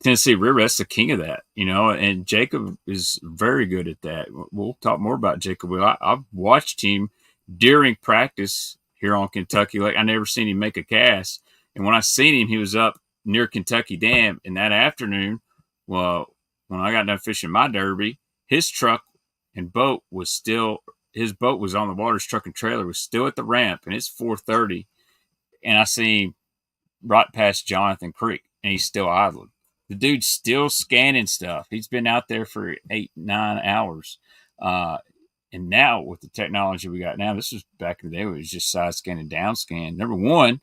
Tennessee River, that's the king of that, and Jacob is very good at that. We'll talk more about Jacob. I've watched him during practice here on Kentucky Lake. I never seen him make a cast. And when I seen him, he was up near Kentucky Dam. And that afternoon, well, when I got done fishing my derby, his truck and his boat was on the water. His truck and trailer was still at the ramp, and it's 4:30, and I see him right past Jonathan Creek, and he's still idling. The dude's still scanning stuff. He's been out there for 8-9 hours. And now with the technology we got now, this was back in the day where it was just side scan and down scan. Number one,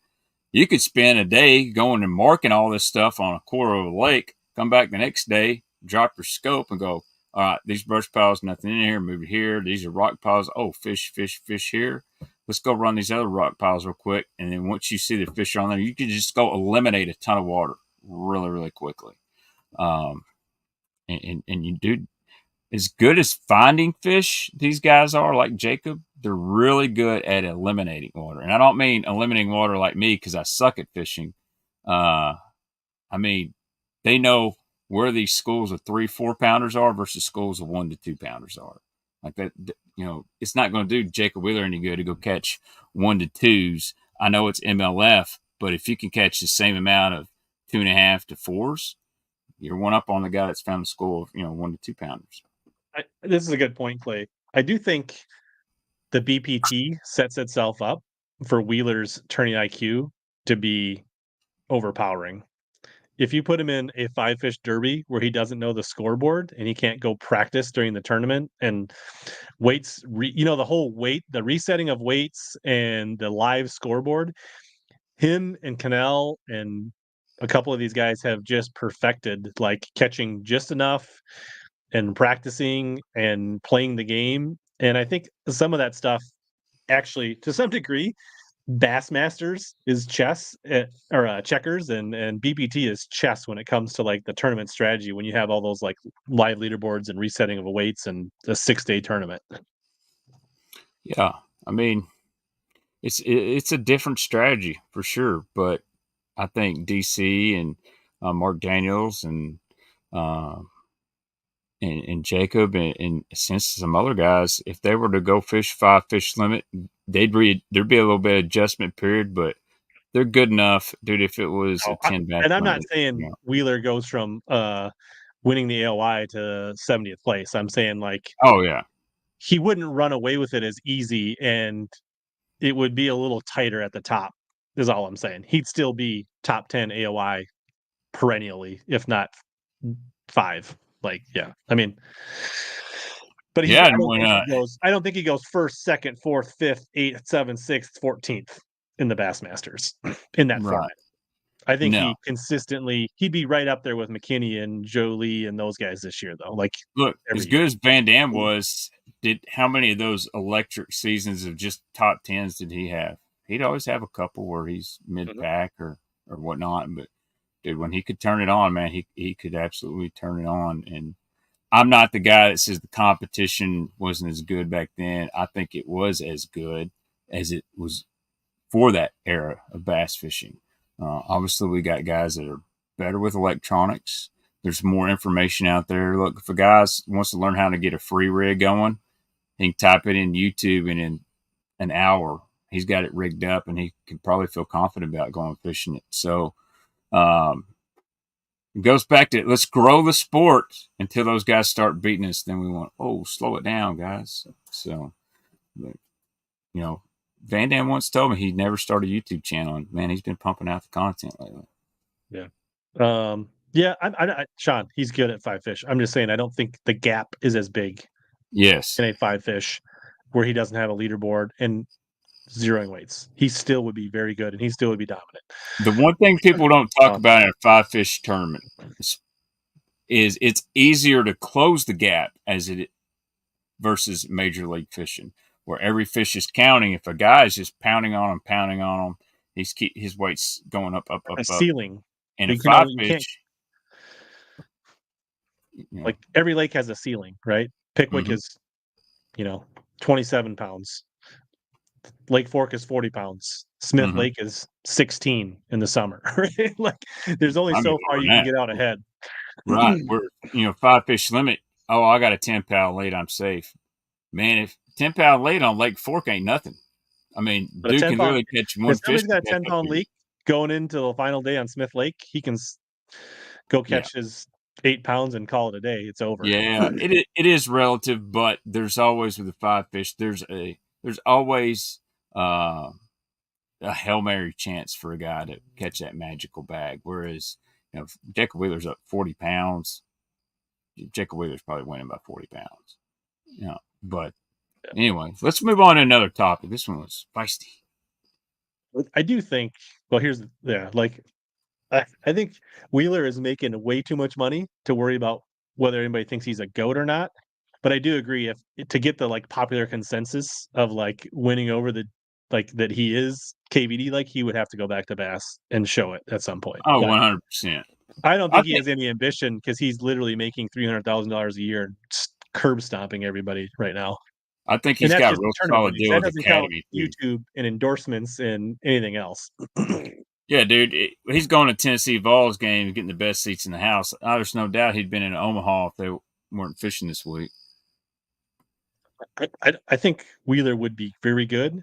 you could spend a day going and marking all this stuff on a quarter of a lake, come back the next day, drop your scope and go, all right, these brush piles, nothing in here, move it here. These are rock piles. Oh, fish, fish, fish here. Let's go run these other rock piles real quick. And then once you see the fish on there, you can just go eliminate a ton of water really, really quickly. And you do, as good as finding fish these guys are, like Jacob, they're really good at eliminating water. And I don't mean eliminating water like me because I suck at fishing. I mean, they know where these schools of 3-4 pounders are versus schools of 1-2 pounders are. Like that, it's not going to do Jacob Wheeler any good to go catch 1-2s. I know it's MLF, but if you can catch the same amount of 2.5 to 4s, you're one up on the guy that's found the school of 1-2 pounders. This is a good point, Clay. I do think the BPT sets itself up for Wheeler's turning IQ to be overpowering. If you put him in a 5-fish derby where he doesn't know the scoreboard and he can't go practice during the tournament and weights, the whole weight, the resetting of weights and the live scoreboard, him and Cannell and a couple of these guys have just perfected like catching just enough and practicing and playing the game. And I think some of that stuff actually, to some degree, Bassmasters is chess or checkers, and BPT is chess when it comes to like the tournament strategy. When you have all those like live leaderboards and resetting of weights and a 6-day tournament. Yeah, I mean, it's a different strategy for sure, but I think DC and Mark Daniels and Jacob and since some other guys, if they were to go fish 5-fish limit, there'd be a little bit of adjustment period, but they're good enough, dude. If it was a 10 bass And I'm not limit, saying Wheeler goes from winning the AOI to 70th place. I'm saying like, oh yeah, he wouldn't run away with it as easy, and it would be a little tighter at the top. Is all I'm saying. He'd still be top 10 AOI perennially, if not 5. Like, yeah, I mean, but I yeah. And don't when think he goes. I don't think he goes first, second, fourth, fifth, eighth, seventh, sixth, 14th in the Bassmasters in that right, format. I think no, he'd be right up there with McKinney and Joe Lee and those guys this year, though. Like look, every as year. good as Van Dam was, how many of those electric seasons of just top tens did he have? He'd always have a couple where he's mid pack or whatnot, but dude, when he could turn it on, man, he could absolutely turn it on. And I'm not the guy that says the competition wasn't as good back then. I think it was as good as it was for that era of bass fishing. Obviously, we got guys that are better with electronics. There's more information out there. Look, if a guy wants to learn how to get a free rig going, he can type it in YouTube, and in an hour, he's got it rigged up, and he can probably feel confident about going fishing it. So, it goes back to let's grow the sport until those guys start beating us. Then we want, slow it down, guys. So, but, Van Dam once told me he'd never start a YouTube channel, and man, he's been pumping out the content lately. Yeah. Yeah, Sean, he's good at 5-fish. I'm just saying, I don't think the gap is as big Yes, in a 5-fish where he doesn't have a leaderboard and zeroing weights. He still would be very good, and he still would be dominant. the one thing people don't talk about in a 5-fish tournament is it's easier to close the gap as it versus major league fishing, where every fish is counting. If a guy is just pounding on him, his weight's going up, up, up, A up. ceiling. And a You can only you can't fish, like every lake has a ceiling, right? Pickwick mhm. is 27 pounds. Lake Fork is 40 pounds. Smith Mm-hmm. Lake is 16 in the summer. Right? Like there's only I'm so even far over you can that. get out ahead. Right. We're 5-fish limit. Oh, I got a 10-pound lead. I'm safe. Man, if 10-pound lead on Lake Fork ain't nothing. I mean, But a dude 10 can pound literally catch if one fish somebody's to got a catch 10 up pound to you. leak going into the final day on Smith Lake, he can go Yeah. catch his 8 pounds and call it a day. It's over. Yeah, it is relative, but there's always with the five fish. There's always uh, a Hail Mary chance for a guy to catch that magical bag. Whereas, if Jacob Wheeler's up 40 pounds, Jacob Wheeler's probably winning by 40 pounds. But anyway, let's move on to another topic. This one was feisty. I do think. Well, like I think Wheeler is making way too much money to worry about whether anybody thinks he's a goat or not. But I do agree, if to get the like popular consensus of like winning over the like that he is KVD, like he would have to go back to Bass and show it at some point. Oh, But 100%. I don't I think he think, has any ambition because he's literally making $300,000 a year curb stomping everybody right now. I think And he's that's got a just real tournament solid money. deal That with doesn't count Academy too. YouTube and endorsements and anything else. Yeah, dude, he's going to Tennessee Vols game, getting the best seats in the house. There's no doubt he'd been in Omaha if they weren't fishing this week. I think Wheeler would be very good.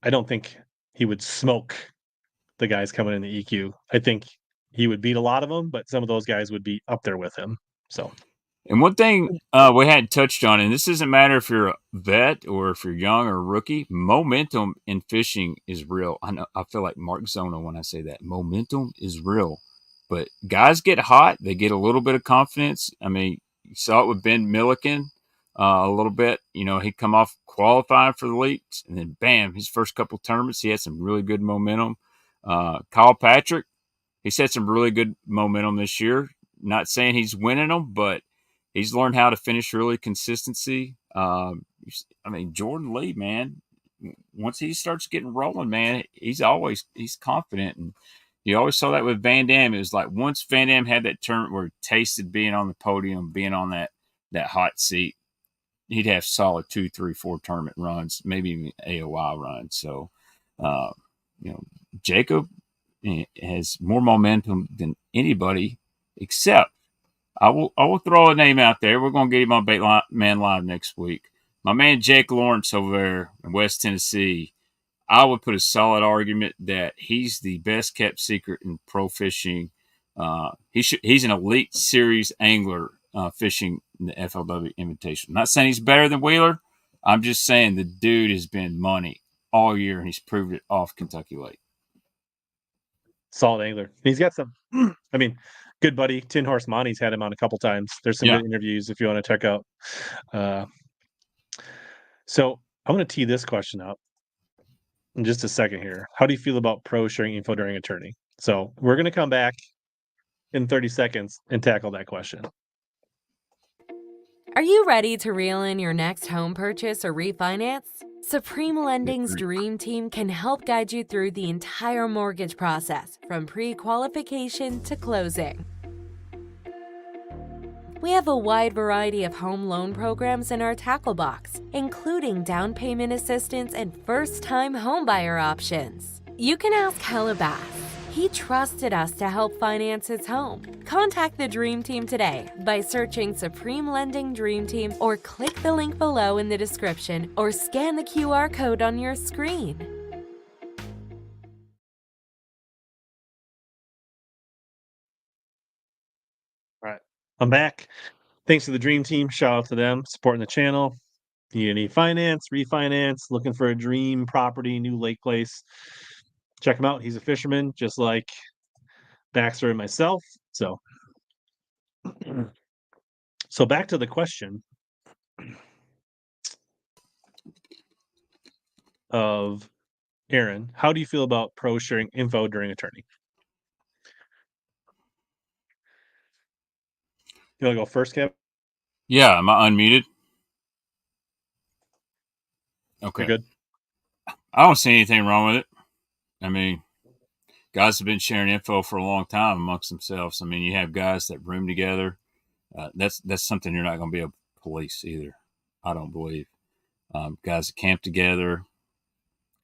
I don't think he would smoke the guys coming in the EQ. I think he would beat a lot of them, but some of those guys would be up there with him. So And one thing we hadn't touched on, and this doesn't matter if you're a vet or if you're young or a rookie, momentum in fishing is real. I feel like Mark Zona when I say that. Momentum is real. But guys get hot, they get a little bit of confidence. I mean, you saw it with Ben Milliken a little bit. He'd come off qualifying for the leagues, and then bam, his first couple tournaments, he had some really good momentum. Kyle Patrick, he's had some really good momentum this year. Not saying he's winning them, but he's learned how to finish really consistency. I mean, Jordan Lee, man, once he starts getting rolling, man, he's confident, and you always saw that with Van Dam. It was like once Van Dam had that tournament where he tasted being on the podium, being on that hot seat, he'd have solid 2, 3, 4 tournament runs, maybe even AOI runs. So, uh, Jacob has more momentum than anybody, except I will throw a name out there. We're going to get him on Baitman Live next week. My man Jake Lawrence over there in West Tennessee, I would put a solid argument that he's the best kept secret in pro fishing. He's an elite series angler fishing in the FLW Invitational. I'm not saying he's better than Wheeler. I'm just saying the dude has been money all year, and he's proved it off Kentucky Lake. solid angler. He's got some. I mean, good buddy Tin Horse Monty's had him on a couple times. There's some good interviews if you want to check out. So I'm going to tee this question up in just a second here. How do you feel about pros sharing info during a tourney? So we're going to come back in 30 seconds and tackle that question. Are you ready to reel in your next home purchase or refinance? Supreme Lending's Dream Team can help guide you through the entire mortgage process, from pre-qualification to closing. We have a wide variety of home loan programs in our tackle box, including down payment assistance and first-time homebuyer options. You can ask HellaBass. He trusted us to help finance his home. Contact the Dream Team today by searching Supreme Lending Dream Team, or click the link below in the description, or scan the QR code on your screen. All right, I'm back. Thanks to the Dream Team. Shout out to them supporting the channel. Need any finance, refinance, looking for a dream property, new lake place, check him out. He's a fisherman just like Baxter and myself. So back to the question of Aaron. How do you feel about pros sharing info during a tourney? You want to go first, Kev? Yeah, am I unmuted? Okay. You're good. I don't see anything wrong with it. I mean, guys have been sharing info for a long time amongst themselves. I mean, you have guys that room together. That's something you're not going to be able to police either. I don't believe. Guys that camp together.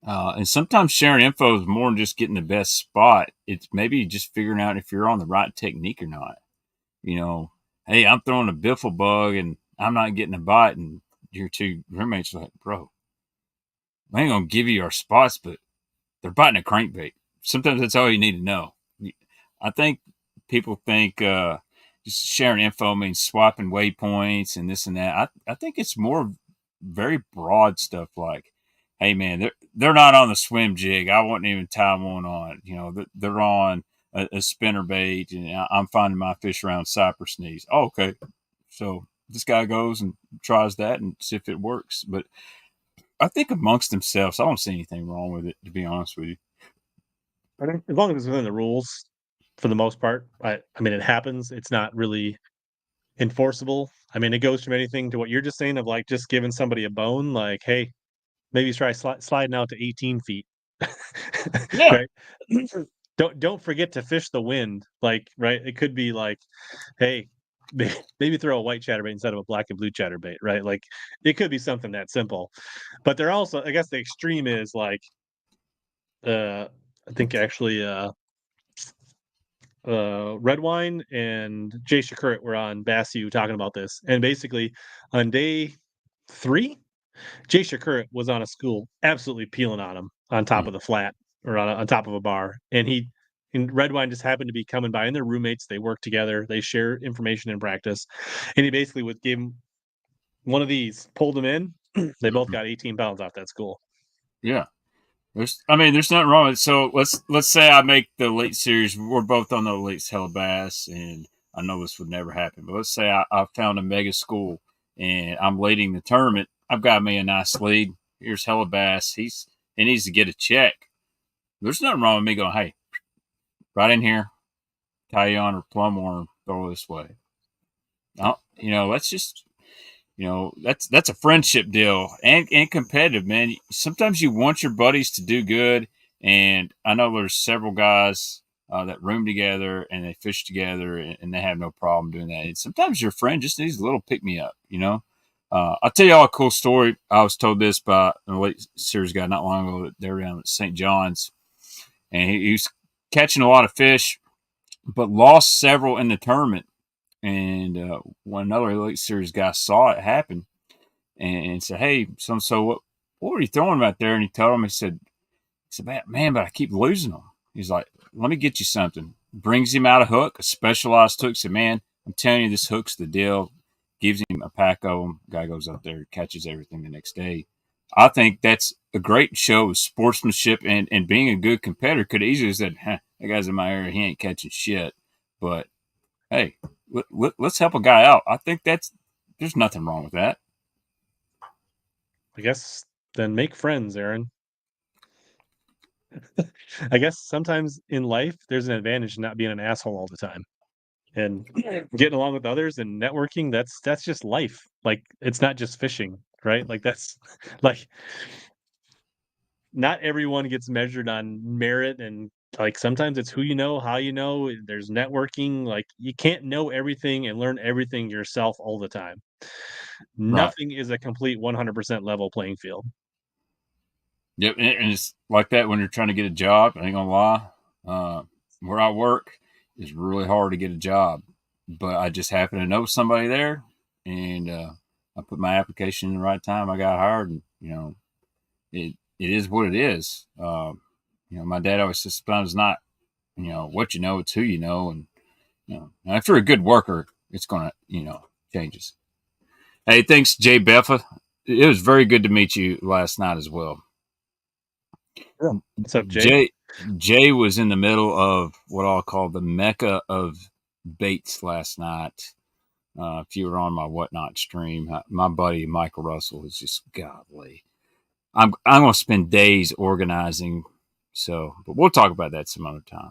And sometimes sharing info is more than just getting the best spot. It's maybe just figuring out if you're on the right technique or not. Hey, I'm throwing a biffle bug and I'm not getting a bite, and your two roommates are like, bro, I ain't going to give you our spots, but they're biting a crankbait. Sometimes that's all you need to know. I think people think just sharing info means swiping waypoints and this and that. I think it's more very broad stuff like, hey man, they're not on the swim jig. I wouldn't even tie one on. You know, they're on a spinner bait, and I'm finding my fish around cypress knees. Oh, okay, so this guy goes and tries that and see if it works. But I think amongst themselves, I don't see anything wrong with it, to be honest with you. I think as long as it's within the rules, for the most part. I mean, it happens. It's not really enforceable. I mean, it goes from anything to what you're just saying of like just giving somebody a bone, like, hey, maybe try sliding out to 18 feet, Yeah, right? Don't forget to fish the wind, like, right? It could be like, hey, maybe throw a white chatterbait instead of a black and blue chatterbait, right? Like, it could be something that simple. But they're also, I guess, the extreme is like, I think actually, Red Wine and Jay Shakurit were on Bass U talking about this, and basically on day 3, Jay Shakurit was on a school, absolutely peeling on him on top of the flat or on top of a bar, and Red Wine just happened to be coming by, and they're roommates. They work together. They share information and practice, and he basically would give him one of these, pulled him in. They both got 18 pounds off that school. yeah. There's nothing wrong with it. So let's say I make the late series. We're both on the late HellaBass, and I know this would never happen. But let's say I found a mega school and I'm leading the tournament. I've got me a nice lead. Here's HellaBass. He needs to get a check. There's nothing wrong with me going, hey, right in here, tie you on or plum worm, throw this way. Let's just that's a friendship deal and competitive, man. Sometimes you want your buddies to do good, and I know there's several guys that room together and they fish together, and they have no problem doing that. And sometimes your friend just needs a little pick me up, I'll tell you all a cool story. I was told this by a late series guy not long ago. They were down at St. John's, and he was catching a lot of fish, but lost several in the tournament. And when another Elite Series guy saw it happen and said, "Hey, so what were you throwing out there?" And he told him, he said, "Man, but I keep losing them." He's like, "Let me get you something." Brings him out a hook, a specialized hook. Said, "Man, I'm telling you, this hook's the deal." Gives him a pack of them. Guy goes out there, catches everything the next day. I think that's a great show of sportsmanship and being a good competitor. Could easily have said, that guy's in my area, he ain't catching shit. But hey, let's help a guy out. I think there's nothing wrong with that. I guess then make friends, Aaron. I guess sometimes in life there's an advantage in not being an asshole all the time. And getting along with others and networking, that's just life. Like, it's not just fishing, right? Like, that's like, not everyone gets measured on merit, and like sometimes it's who you know, how you know. There's networking. Like, you can't know everything and learn everything yourself all the time. Right. Nothing is a complete 100% level playing field. Yep. And it's like that when you're trying to get a job. I ain't gonna lie. Where I work is really hard to get a job, but I just happen to know somebody there, and I put my application in the right time. I got hired, and it is what it is. My dad always says sometimes it's not what you know, it's who you know, and now if you're a good worker, it's gonna changes. Hey, thanks, Jay Beffa. It was very good to meet you last night as well. Yeah. What's up, Jay? Jay was in the middle of what I'll call the mecca of baits last night. If you were on my Whatnot stream, my buddy Michael Russell is just godly. I'm going to spend days organizing. So, but we'll talk about that some other time.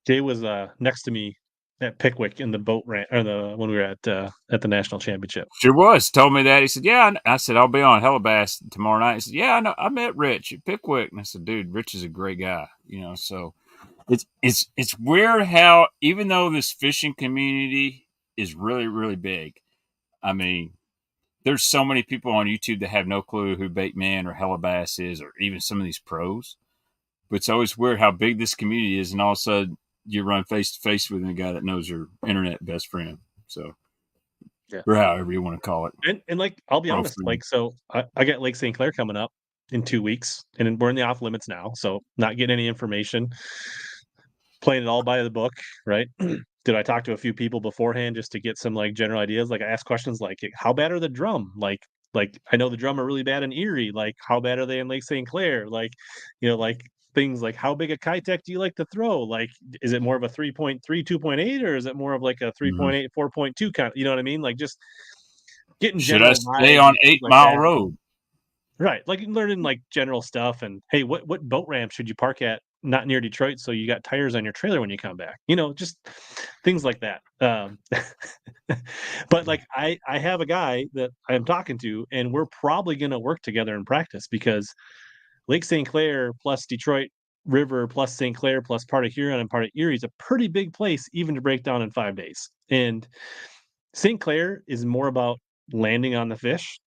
Jay was next to me at Pickwick in the boat ramp, or when we were at the national championship. Sure was. Told me that. He said, "Yeah." I said, "I'll be on HellaBass tomorrow night." He said, "Yeah, I know. I met Rich at Pickwick." And I said, "Dude, Rich is a great guy." So it's weird how even though this fishing community is really really big, I mean, there's so many people on YouTube that have no clue who Baitman or HellaBass is, or even some of these pros. But it's always weird how big this community is, and all of a sudden you run face to face with a guy that knows your internet best friend. So, yeah, or however you want to call it. And like, I'll be honest, like, so I got Lake St. Clair coming up in 2 weeks, and we're in the off limits now, so not getting any information, playing it all by the book, right? did I talk to a few people beforehand just to get some like general ideas? Like I asked questions like, how bad are the drum? Like I know the drum are really bad in Erie. Like how bad are they in Lake St. Clair? Like, like things like how big a Kitech do you like to throw? Like, is it more of a 3.3, 2.8, or is it more of like a 3.8, 4.2 kind? You know what I mean? Like just getting Should I general stay vibes on and things 8 like Mile that. Road? Right, like learning like general stuff and hey, what boat ramp should you park at not near Detroit so you got tires on your trailer when you come back? Just things like that. But like I have a guy that I am talking to, and we're probably going to work together in practice because Lake St. Clair plus Detroit River plus St. Clair plus part of Huron and part of Erie is a pretty big place even to break down in 5 days. And St. Clair is more about landing on the fish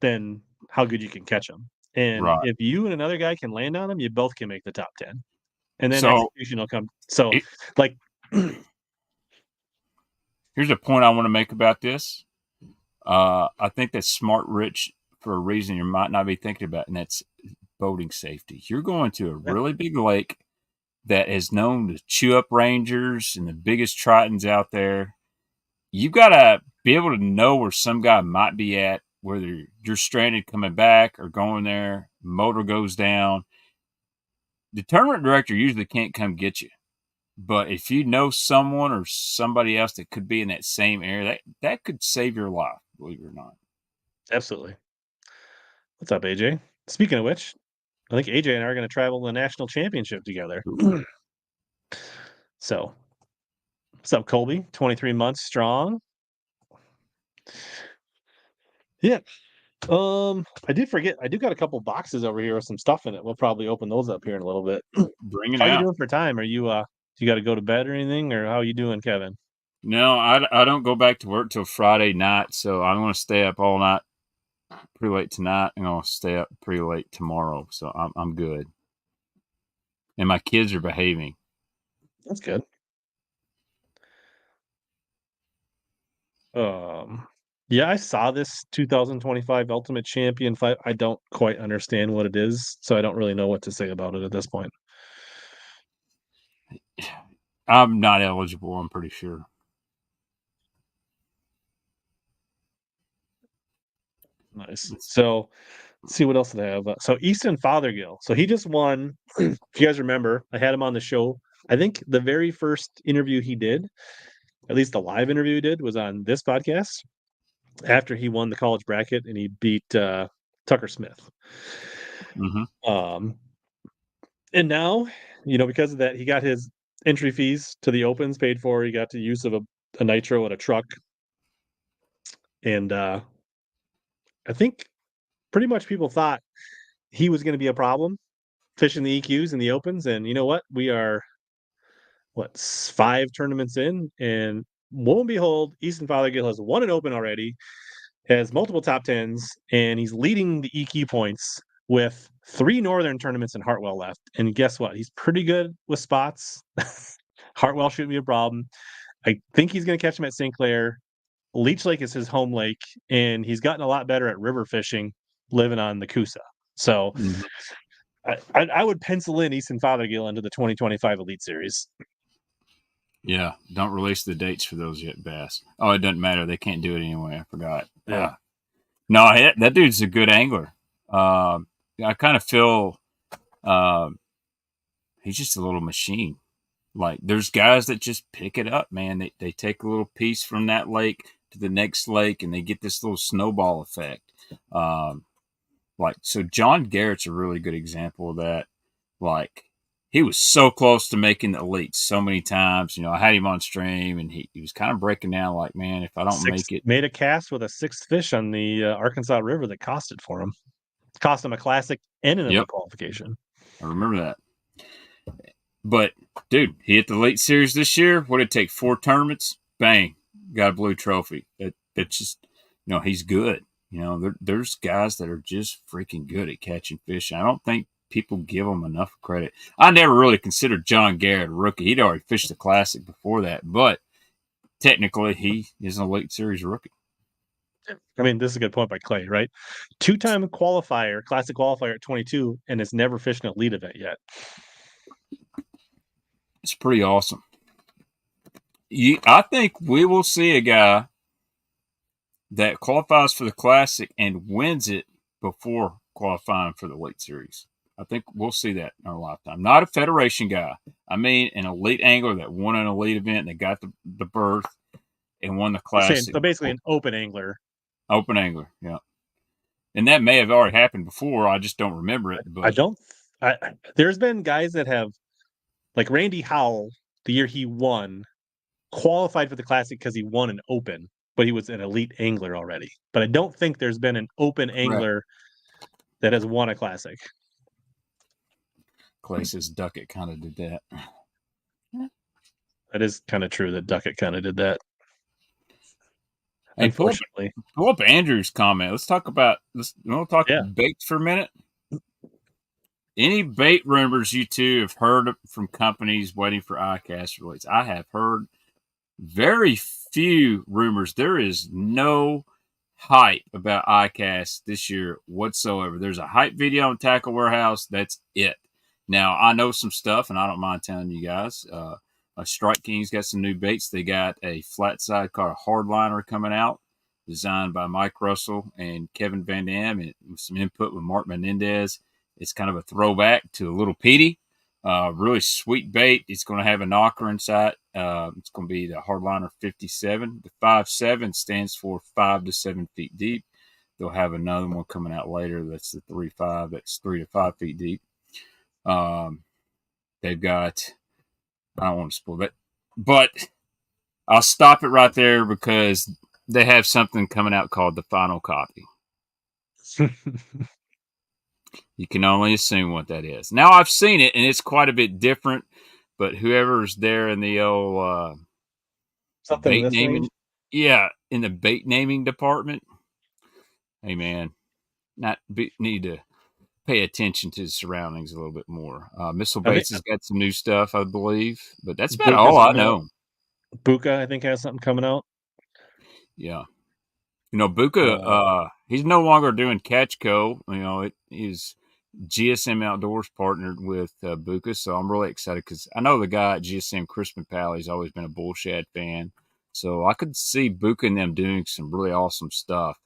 than how good you can catch them. And Right. if you and another guy can land on them, you both can make the top 10. And then So execution will come. So, it, like, here's a point I want to make about this. I think that's smart, Rich, for a reason you might not be thinking about, and that's boating safety. You're going to a really big lake that is known to chew up rangers and the biggest tritons out there. You got to be able to know where some guy might be at, whether you're stranded coming back or going there, motor goes down. The tournament director usually can't come get you. But if you know someone or somebody else that could be in that same area, that could save your life, believe it or not. absolutely. What's up, AJ? Speaking of which, I think AJ and I are going to travel the national championship together. So, what's up, Colby? 23 months strong. Yeah. I did forget. I do got a couple boxes over here with some stuff in it. We'll probably open those up here in a little bit. Bring it How you out. doing for time? Are you you got to go to bed or anything, or how you doing, Kevin? No, I don't go back to work till Friday night, so I'm going to stay up all night pretty late tonight. I'm going to stay up pretty late tomorrow, so I'm good. And my kids are behaving. That's good. Yeah, I saw this 2025 Ultimate Champion fight. I don't quite understand what it is, so I don't really know what to say about it at this point. I'm not eligible, I'm pretty sure. Nice. So, let's see what else did I have. So, Easton Fothergill. So, he just won. If you guys remember, I had him on the show. I think the very first interview he did, at least the live interview he did, was on this podcast after he won the college bracket and he beat Tucker Smith. Mm-hmm. And now, because of that, he got his entry fees to the opens paid for. He got the use of a nitro at a truck. And I think pretty much people thought he was going to be a problem fishing the EQs and the opens. And you know what? We are, 5 tournaments in? And lo and behold, Easton Fothergill has won an open already, has multiple top 10s, and he's leading the EQ points with 3 Northern tournaments in Hartwell left. And guess what? He's pretty good with spots. Hartwell shouldn't be a problem. I think he's going to catch him at St. Clair. Leech Lake is his home lake, and he's gotten a lot better at river fishing living on the Coosa. So Mm-hmm. I would pencil in Easton Fothergill into the 2025 Elite Series. Yeah, don't release the dates for those yet, Bass. Oh, it doesn't matter. They can't do it anyway. I forgot. Yeah. No, that dude's a good angler. I kind of feel he's just a little machine. Like there's guys that just pick it up, man. They take a little piece from that lake to the next lake, and they get this little snowball effect. So John Garrett's a really good example of that. Like he was so close to making the elite so many times. I had him on stream, and he was kind of breaking down. Like, man, if I don't make it, made a cast with a 6th fish on the Arkansas River that cost it for him. Cost him a classic and an elite qualification. I remember that. But dude, he hit the late series this year. What did it take? 4 tournaments? Bang, got a blue trophy. That's just, he's good. There's guys that are just freaking good at catching fish. I don't think people give them enough credit. I never really considered John Garrett a rookie. He'd already fished the Classic before that, but technically he is an Elite Series rookie. I mean, this is a good point by Clay, right? 2-time qualifier, Classic qualifier at 22, and has never fished an elite event yet. It's pretty awesome. I think we will see a guy that qualifies for the Classic and wins it before qualifying for the Elite Series. I think we'll see that in our lifetime. Not a Federation guy. I mean, an elite angler that won an elite event and that got the berth and won the Classic. So basically an open angler. Open angler, yeah. And that may have already happened before. I just don't remember it. But there's been guys that have, like Randy Howell, the year he won, qualified for the Classic because he won an open, but he was an elite angler already. But I don't think there's been an open angler that has won a Classic. Clay says Duckett kind of did that. That is kind of true that Duckett kind of did that. Hey, unfortunately. Pull up Andrew's comment. Let's talk about baits for a minute. Any bait rumors you two have heard from companies waiting for ICAST release? I have heard very few rumors. There is no hype about ICAST this year whatsoever. There's a hype video on Tackle Warehouse. That's it. Now, I know some stuff, and I don't mind telling you guys. Strike King's got some new baits. They got a flat side called a Hardliner coming out, designed by Mike Russell and Kevin Van Dam, and with some input with Mark Menendez. It's kind of a throwback to a Little Petey. Really sweet bait. It's going to have a knocker inside. It's going to be the Hardliner 57. The 5.7 stands for 5 to 7 feet deep. They'll have another one coming out later. That's the 3.5. That's 3 to 5 feet deep. They've got, I don't want to spoil that, but I'll stop it right there because they have something coming out called the Final Copy. You can only assume what that is. Now, I've seen it, and it's quite a bit different, but whoever's there in the old bait naming, in the bait naming department, hey, man, need to pay attention to the surroundings a little bit more. Missile Baits has got some new stuff, I believe, but that's about all I know. Buka, I think, has something coming out. Yeah. Buka, he's no longer doing Catch Co. He's GSM Outdoors partnered with Buka, so I'm really excited because I know the guy at GSM, Chris McPally, he's always been a Bullshad fan. So I could see Buka and them doing some really awesome stuff.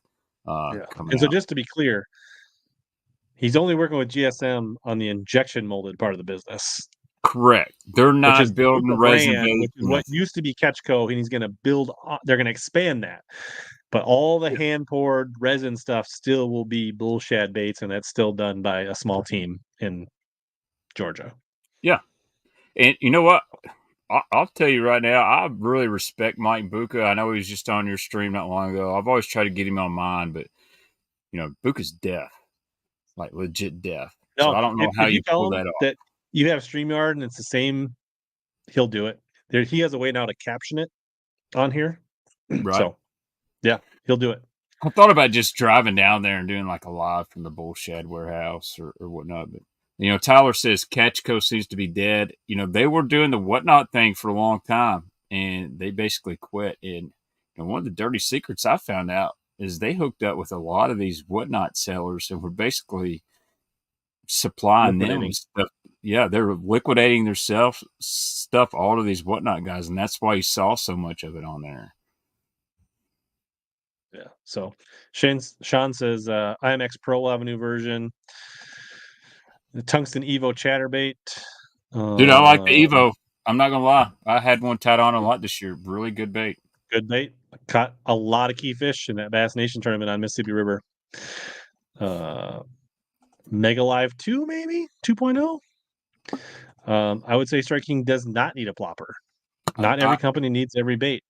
And so just to be clear, he's only working with GSM on the injection molded part of the business. Correct. They're not building resin, which is what used to be Catch Co. And he's going to build. They're going to expand that, but all the hand poured resin stuff still will be Bullshad Baits, and that's still done by a small team in Georgia. Yeah, and you know what? I'll tell you right now, I really respect Mike Buka. I know he was just on your stream not long ago. I've always tried to get him on mine, but Buka's deaf, like legit deaf. No, so I don't know how you pull that off. That you have StreamYard and it's the same, he'll do it. He has a way now to caption it on here. Right. So, yeah, he'll do it. I thought about just driving down there and doing like a live from the Bullshad warehouse or whatnot, but Tyler says Catch Co seems to be dead. They were doing the Whatnot thing for a long time, and they basically quit. And one of the dirty secrets I found out is they hooked up with a lot of these Whatnot sellers and were basically supplying them stuff. Yeah, they're liquidating their stuff, all of these Whatnot guys, and that's why you saw so much of it on there. Yeah. So Sean says IMX Pro will have a new version. The Tungsten Evo Chatterbait. Dude, I like the Evo. I'm not gonna lie. I had one tied on a lot this year. Really good bait. Good bait. Caught a lot of key fish in that Bass Nation tournament on Mississippi River. Mega Live 2, maybe 2.0. I would say Strike King does not need a plopper. Not every company needs every bait.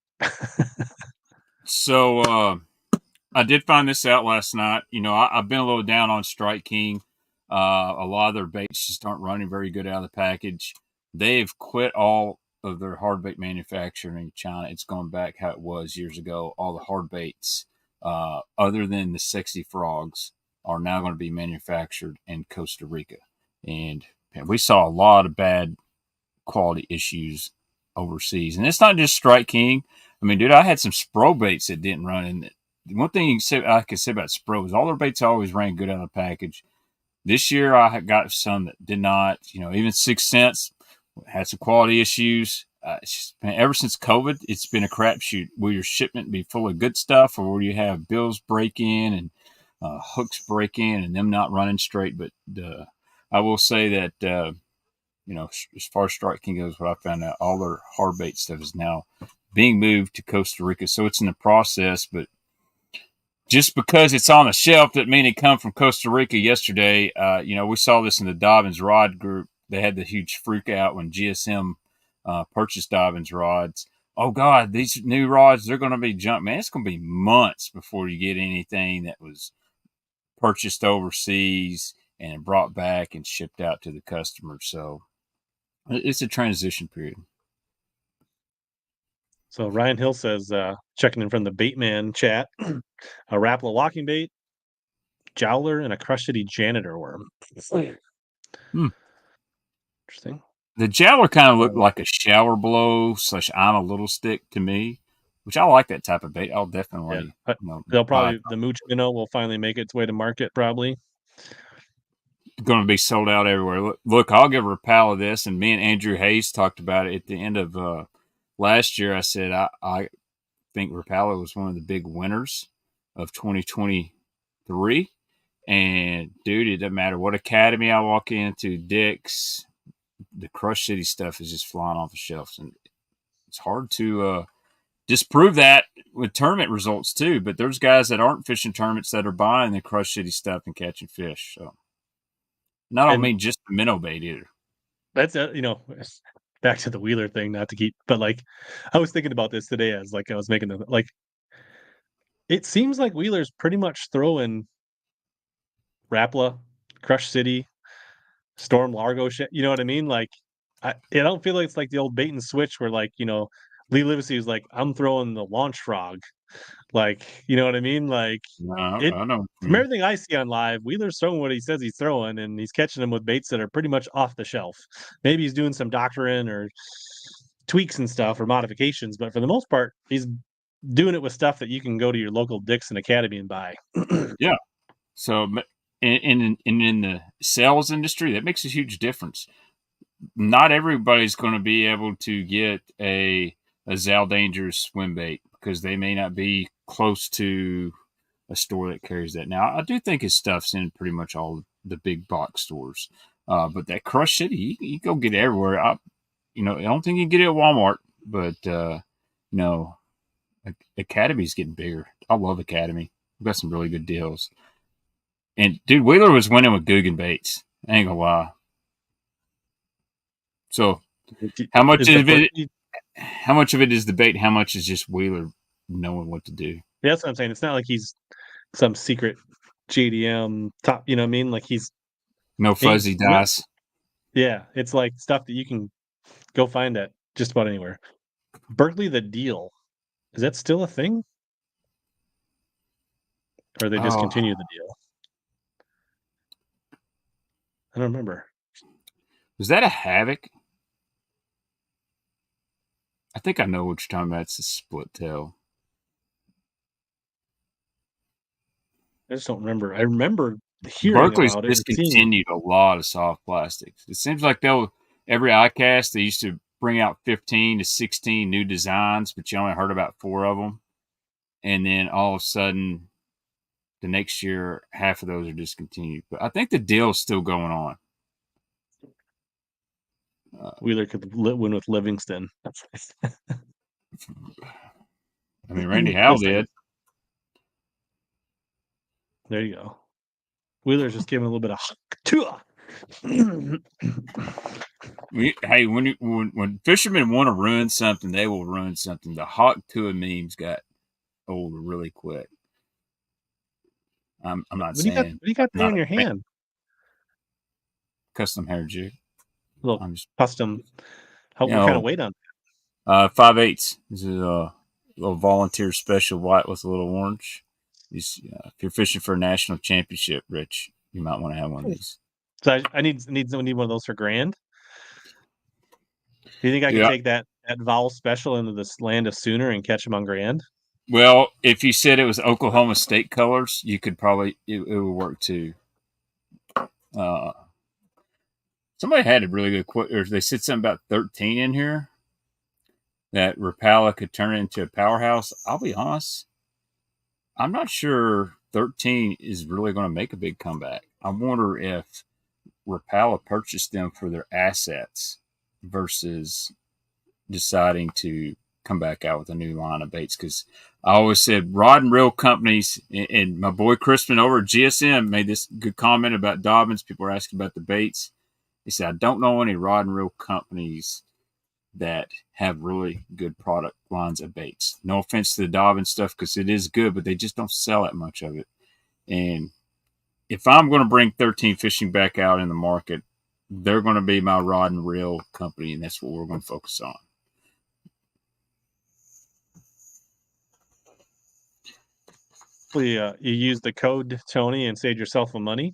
So I did find this out last night. I've been a little down on Strike King. A lot of their baits just aren't running very good out of the package. They've quit all of their hard bait manufacturing in China. It's going back how it was years ago. All the hard baits, other than the Sexy Frogs, are now going to be manufactured in Costa Rica. And we saw a lot of bad quality issues overseas. And it's not just Strike King. I mean, dude, I had some Spro baits that didn't run. And one thing I can say about Spro is all their baits always ran good out of the package. This year, I got some that did not. Even 6 Cents had some quality issues. it's just, man, ever since COVID, it's been a crapshoot. Will your shipment be full of good stuff, or will you have bills break in and hooks break in and them not running straight? But I will say that as far as striking goes, what I found out, all their hard bait stuff is now being moved to Costa Rica, so it's in the process. But just because it's on the shelf doesn't mean it come from Costa Rica yesterday. We saw this in the Dobbins Rod Group. They had the huge freak out when GSM purchased Dobbins rods. Oh God, these new rods, they're going to be junk. Man, it's going to be months before you get anything that was purchased overseas and brought back and shipped out to the customer. So it's a transition period. So Ryan Hill says, checking in from the Baitman chat, a Rapala walking bait, jowler, and a Crush City janitor worm. Interesting. The jowler kind of looked like a shower blow / I'm a little stick to me, which I like that type of bait. I'll definitely. Yeah. They'll probably the Mooch minnow will finally make its way to market. Probably going to be sold out everywhere. Look, I'll give Rapala this, and me and Andrew Hayes talked about it at the end of last year. I said I think Rapala was one of the big winners of 2023. And dude, it doesn't matter what academy I walk into, Dick's, the Crush City stuff is just flying off the shelves, and it's hard to disprove that with tournament results too. But there's guys that aren't fishing tournaments that are buying the Crush City stuff and catching fish. So, and I don't mean just the minnow bait either. That's back to the Wheeler thing. Not to keep, but like I was thinking about this today as like I was making the like. It seems like Wheeler's pretty much throwing Rapala, Crush City, Storm Largo shit. You know what I mean? Like, I don't feel like it's like the old bait and switch where like Lee Livesey was like, I'm throwing the launch frog. Like, you know what I mean? Like, I know. From everything I see on live, Wheeler's throwing what he says he's throwing, and he's catching them with baits that are pretty much off the shelf. Maybe he's doing some doctoring or tweaks and stuff or modifications, but for the most part, he's doing it with stuff that you can go to your local Dixon Academy and buy. Yeah. So in the sales industry, that makes a huge difference. Not everybody's going to be able to get a Zaldain swim bait because they may not be close to a store that carries that. Now, I do think his stuff's in pretty much all the big box stores. But that Crush City, you go get it everywhere. I don't think you can get it at Walmart, but Academy's getting bigger. I love Academy. We've got some really good deals. And dude, Wheeler was winning with Guggen baits. I ain't gonna lie. So, how much of it is the bait? How much is just Wheeler knowing what to do? Yeah, that's what I'm saying. It's not like he's some secret JDM top. You know what I mean? Like he's no fuzzy dice. Yeah, it's like stuff that you can go find at just about anywhere. Berkeley the Deal, is that still a thing? Or they discontinued the deal? I don't remember. Was that a Havoc? I think I know what you're talking about. It's a split tail. I just don't remember. I remember hearing Berkeley's about it. Discontinued a lot of soft plastics. It seems like every ICAST they used to bring out 15 to 16 new designs, but you only heard about 4 of them. And then all of a sudden, the next year, half of those are discontinued. But I think the deal is still going on. Wheeler could win with Livingston. I mean, Randy Howell did. There you go. Wheeler's just giving a little bit of Hey, when fishermen want to ruin something, they will ruin something. The Hawk Tua memes got old really quick. I'm not saying. What do you got there in your hand? Custom hair jig. A little custom. What kind of weight on it? 5/8. This is a little volunteer special white with a little orange. If you're fishing for a national championship, Rich, you might want to have one of these. So I need one of those for Grand. Do you think I can take that vowel special into this land of Sooner and catch them on Grand? Well, if you said it was Oklahoma State colors, you could probably it would work too. Somebody had a really good quote, or they said something about 13 in here. that Rapala could turn into a powerhouse, I'll be honest, I'm not sure 13 is really going to make a big comeback. I wonder if Rapala purchased them for their assets versus deciding to come back out with a new line of baits. Because I always said rod and reel companies, and my boy Crispin over at GSM made this good comment about Dobbins. People were asking about the baits. He said, I don't know any rod and reel companies that have really good product lines of baits. No offense to the Dobbins stuff, because it is good, but they just don't sell that much of it. And if I'm going to bring 13 Fishing back out in the market, they're going to be my rod and reel company, and that's what we're going to focus on. Hopefully, you use the code Tony and save yourself some money.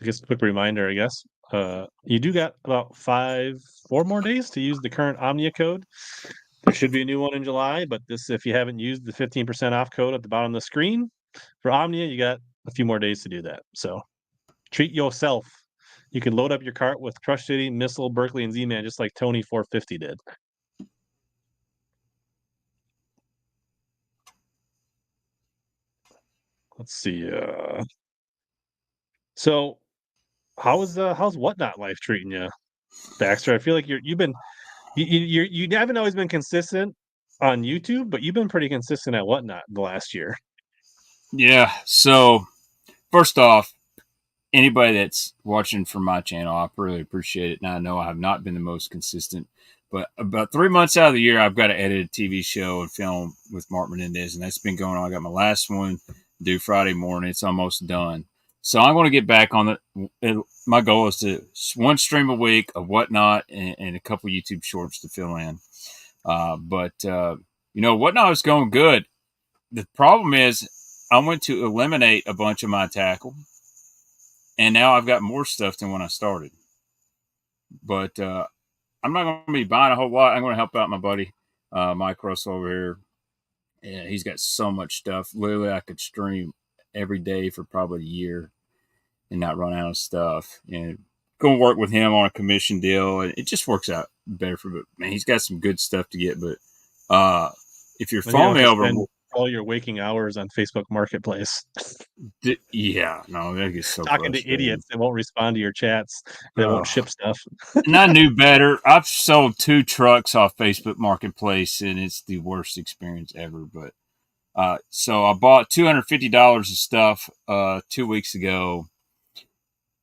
Just a quick reminder, I guess. You do got about 4 more days to use the current Omnia code. There should be a new one in July, but if you haven't used the 15% off code at the bottom of the screen for Omnia, you got a few more days to do that. So treat yourself. You can load up your cart with Crush City, Missile, Berkeley, and Z-Man, just like Tony 450 did. Let's see. So how's Whatnot life treating you, Baxter? I feel like you haven't always been consistent on YouTube, but you've been pretty consistent at Whatnot the last year. Yeah. So first off, anybody that's watching from my channel, I really appreciate it. Now I know I have not been the most consistent, but about 3 months out of the year, I've got to edit a TV show and film with Mark Menendez, and that's been going on. I got my last one due Friday morning. It's almost done. So I'm going to get back on it. My goal is to one stream a week of Whatnot and a couple YouTube shorts to fill in. But Whatnot is going good. The problem is I went to eliminate a bunch of my tackle, and now I've got more stuff than when I started. But I'm not going to be buying a whole lot. I'm going to help out my buddy, Mike Russell over here. Yeah, he's got so much stuff. Literally, I could stream every day for probably a year and not run out of stuff. And go and work with him on a commission deal, and it just works out better for me. Man, he's got some good stuff to get. But if you're following me over, all your waking hours on Facebook Marketplace. Yeah, no, that gets so talking to idiots that won't respond to your chats. They won't ship stuff. And I knew better. I've sold 2 trucks off Facebook Marketplace, and it's the worst experience ever. But so I bought $250 of stuff 2 weeks ago,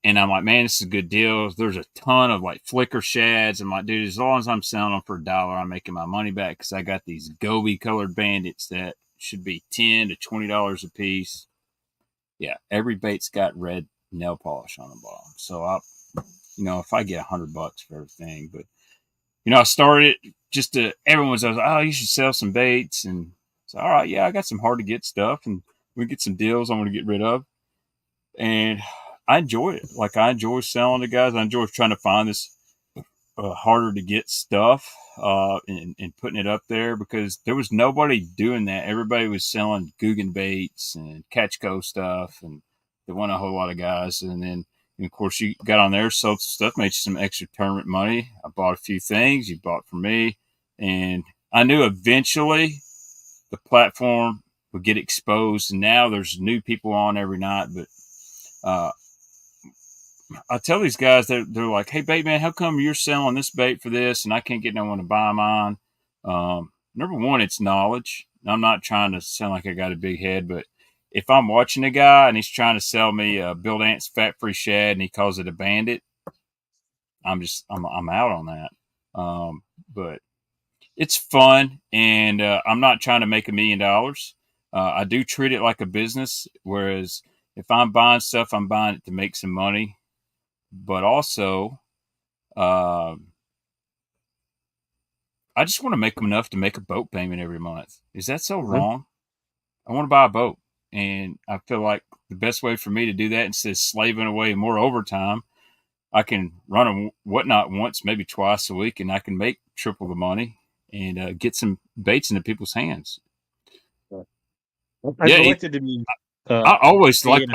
and I'm like, man, this is a good deal. There's a ton of like flicker shads. I'm like, dude, as long as I'm selling them for $1, I'm making my money back, because I got these Gobi colored bandits that should be $10 to $20 a piece. Yeah, every bait's got red nail polish on the bottom. So if I get $100 for everything, but I started just to everyone's. I was like, oh, you should sell some baits, and so all right, yeah, I got some hard to get stuff, and we get some deals I want to get rid of, and I enjoy it. Like, I enjoy selling to guys. I enjoy trying to find this harder to get stuff and putting it up there, because there was nobody doing that. Everybody was selling Guggen baits and Catchco stuff, and there wasn't a whole lot of guys. And then, of course, you got on there, sold some stuff, made you some extra tournament money. I bought a few things. You bought for me. And I knew eventually the platform would get exposed. And now there's new people on every night. But I tell these guys, they're like, hey, Baitman, how come you're selling this bait for this and I can't get no one to buy mine? Number one, it's knowledge. I'm not trying to sound like I got a big head, but if I'm watching a guy and he's trying to sell me a Bill Dance fat-free shad and he calls it a bandit, I'm out on that. But it's fun, and I'm not trying to make $1 million. I do treat it like a business, whereas if I'm buying stuff, I'm buying it to make some money. But also, I just want to make enough to make a boat payment every month. Is that so wrong? I want to buy a boat, and I feel like the best way for me to do that, instead of slaving away more overtime, I can run a Whatnot once, maybe twice a week, and I can make triple the money and get some baits into people's hands. I'd like it to be. I always like.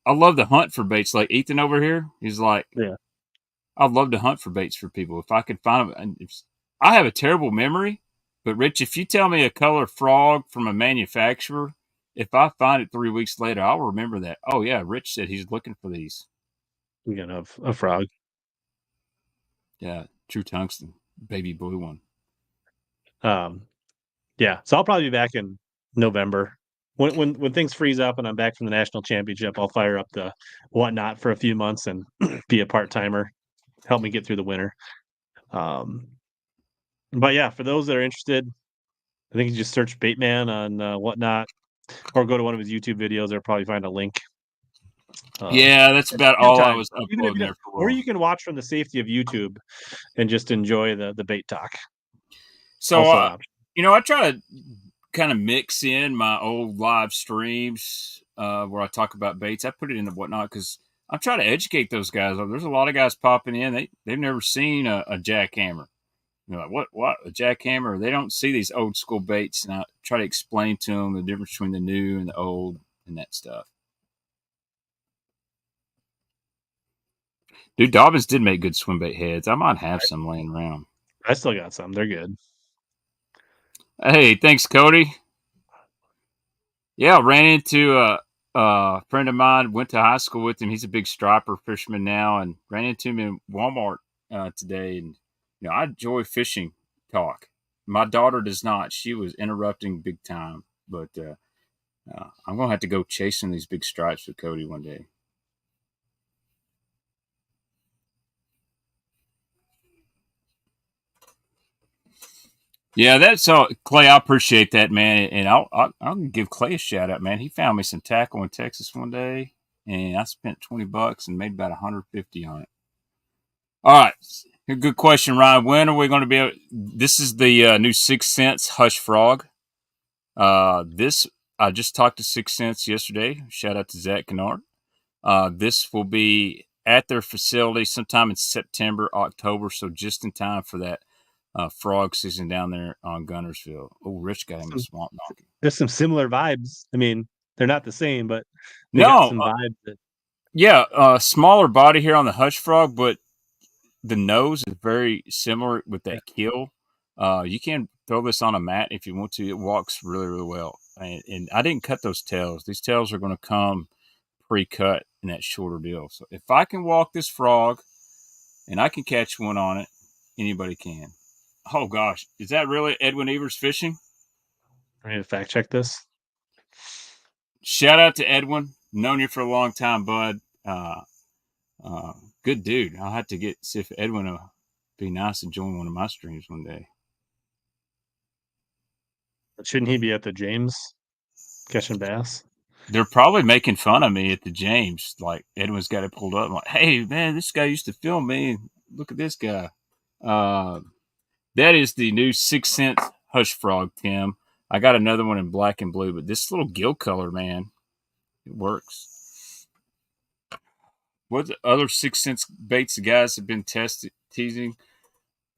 I love the hunt for baits. Like Ethan over here, he's like, yeah, I'd love to hunt for baits for people if I could find them. And I have a terrible memory, but Rich, if you tell me a color frog from a manufacturer, if I find it 3 weeks later, I'll remember that. Oh yeah, Rich said he's looking for these. We're gonna have a frog. Yeah, true tungsten, baby blue one. Yeah, so I'll probably be back in November. When things freeze up and I'm back from the national championship, I'll fire up the whatnot for a few months and be a part timer, help me get through the winter. But yeah, for those that are interested, I think you just search Baitman on whatnot, or go to one of his YouTube videos. They'll probably find a link. Yeah, that's about Good all I time. was Even if uploading you there or for. you can watch from the safety of YouTube and just enjoy the bait talk. So, Also an option. I try to kind of mix in my old live streams where I talk about baits. I put it in the whatnot because I'm trying to educate those guys. There's a lot of guys popping in. They've never seen a jackhammer. Like, what a jackhammer? They don't see these old school baits, and I try to explain to them the difference between the new and the old and that stuff. Dude, Dobbins did make good swim bait heads. I might have some laying around. I still got some. They're good. Hey, thanks, Cody. Yeah, ran into a friend of mine, went to high school with him. He's a big striper fisherman now, and ran into him in Walmart today. And I enjoy fishing talk. My daughter does not. She was interrupting big time, but I'm gonna have to go chasing these big stripes with Cody one day. Yeah, that's all, Clay. I appreciate that, man, and I'll give Clay a shout out, man. He found me some tackle in Texas one day, and I spent $20 and made about 150 on it. All right, good question, Ryan. When are we going to be able? This is the new 6 Sense Hush Frog. This I just talked to 6 Sense yesterday. Shout out to Zach Kennard. This will be at their facility sometime in September, October, so just in time for that frog season down there on Gunnersville. Oh, Rich got him a swamp donkey. There's some similar vibes. I mean, they're not the same, but they got No, some vibes. yeah, smaller body here on the Hush Frog, but the nose is very similar with that keel. You can throw this on a mat if you want to. It walks really, really well. And I didn't cut those tails. These tails are going to come pre-cut in that shorter deal. So if I can walk this frog and I can catch one on it, anybody can. Oh gosh, is that really Edwin Evers fishing? I need to fact check this. Shout out to Edwin. Known you for a long time, bud. Good dude. I'll have to see if Edwin will be nice and join one of my streams one day. Shouldn't he be at the James catching bass? They're probably making fun of me at the James. Like Edwin's got it pulled up. I'm like, hey man, this guy used to film me. Look at this guy. That is the new 6 Sense Hush Frog, Tim. I got another one in black and blue, but this little gill color, man, it works. What other 6 Sense baits the guys have been teasing?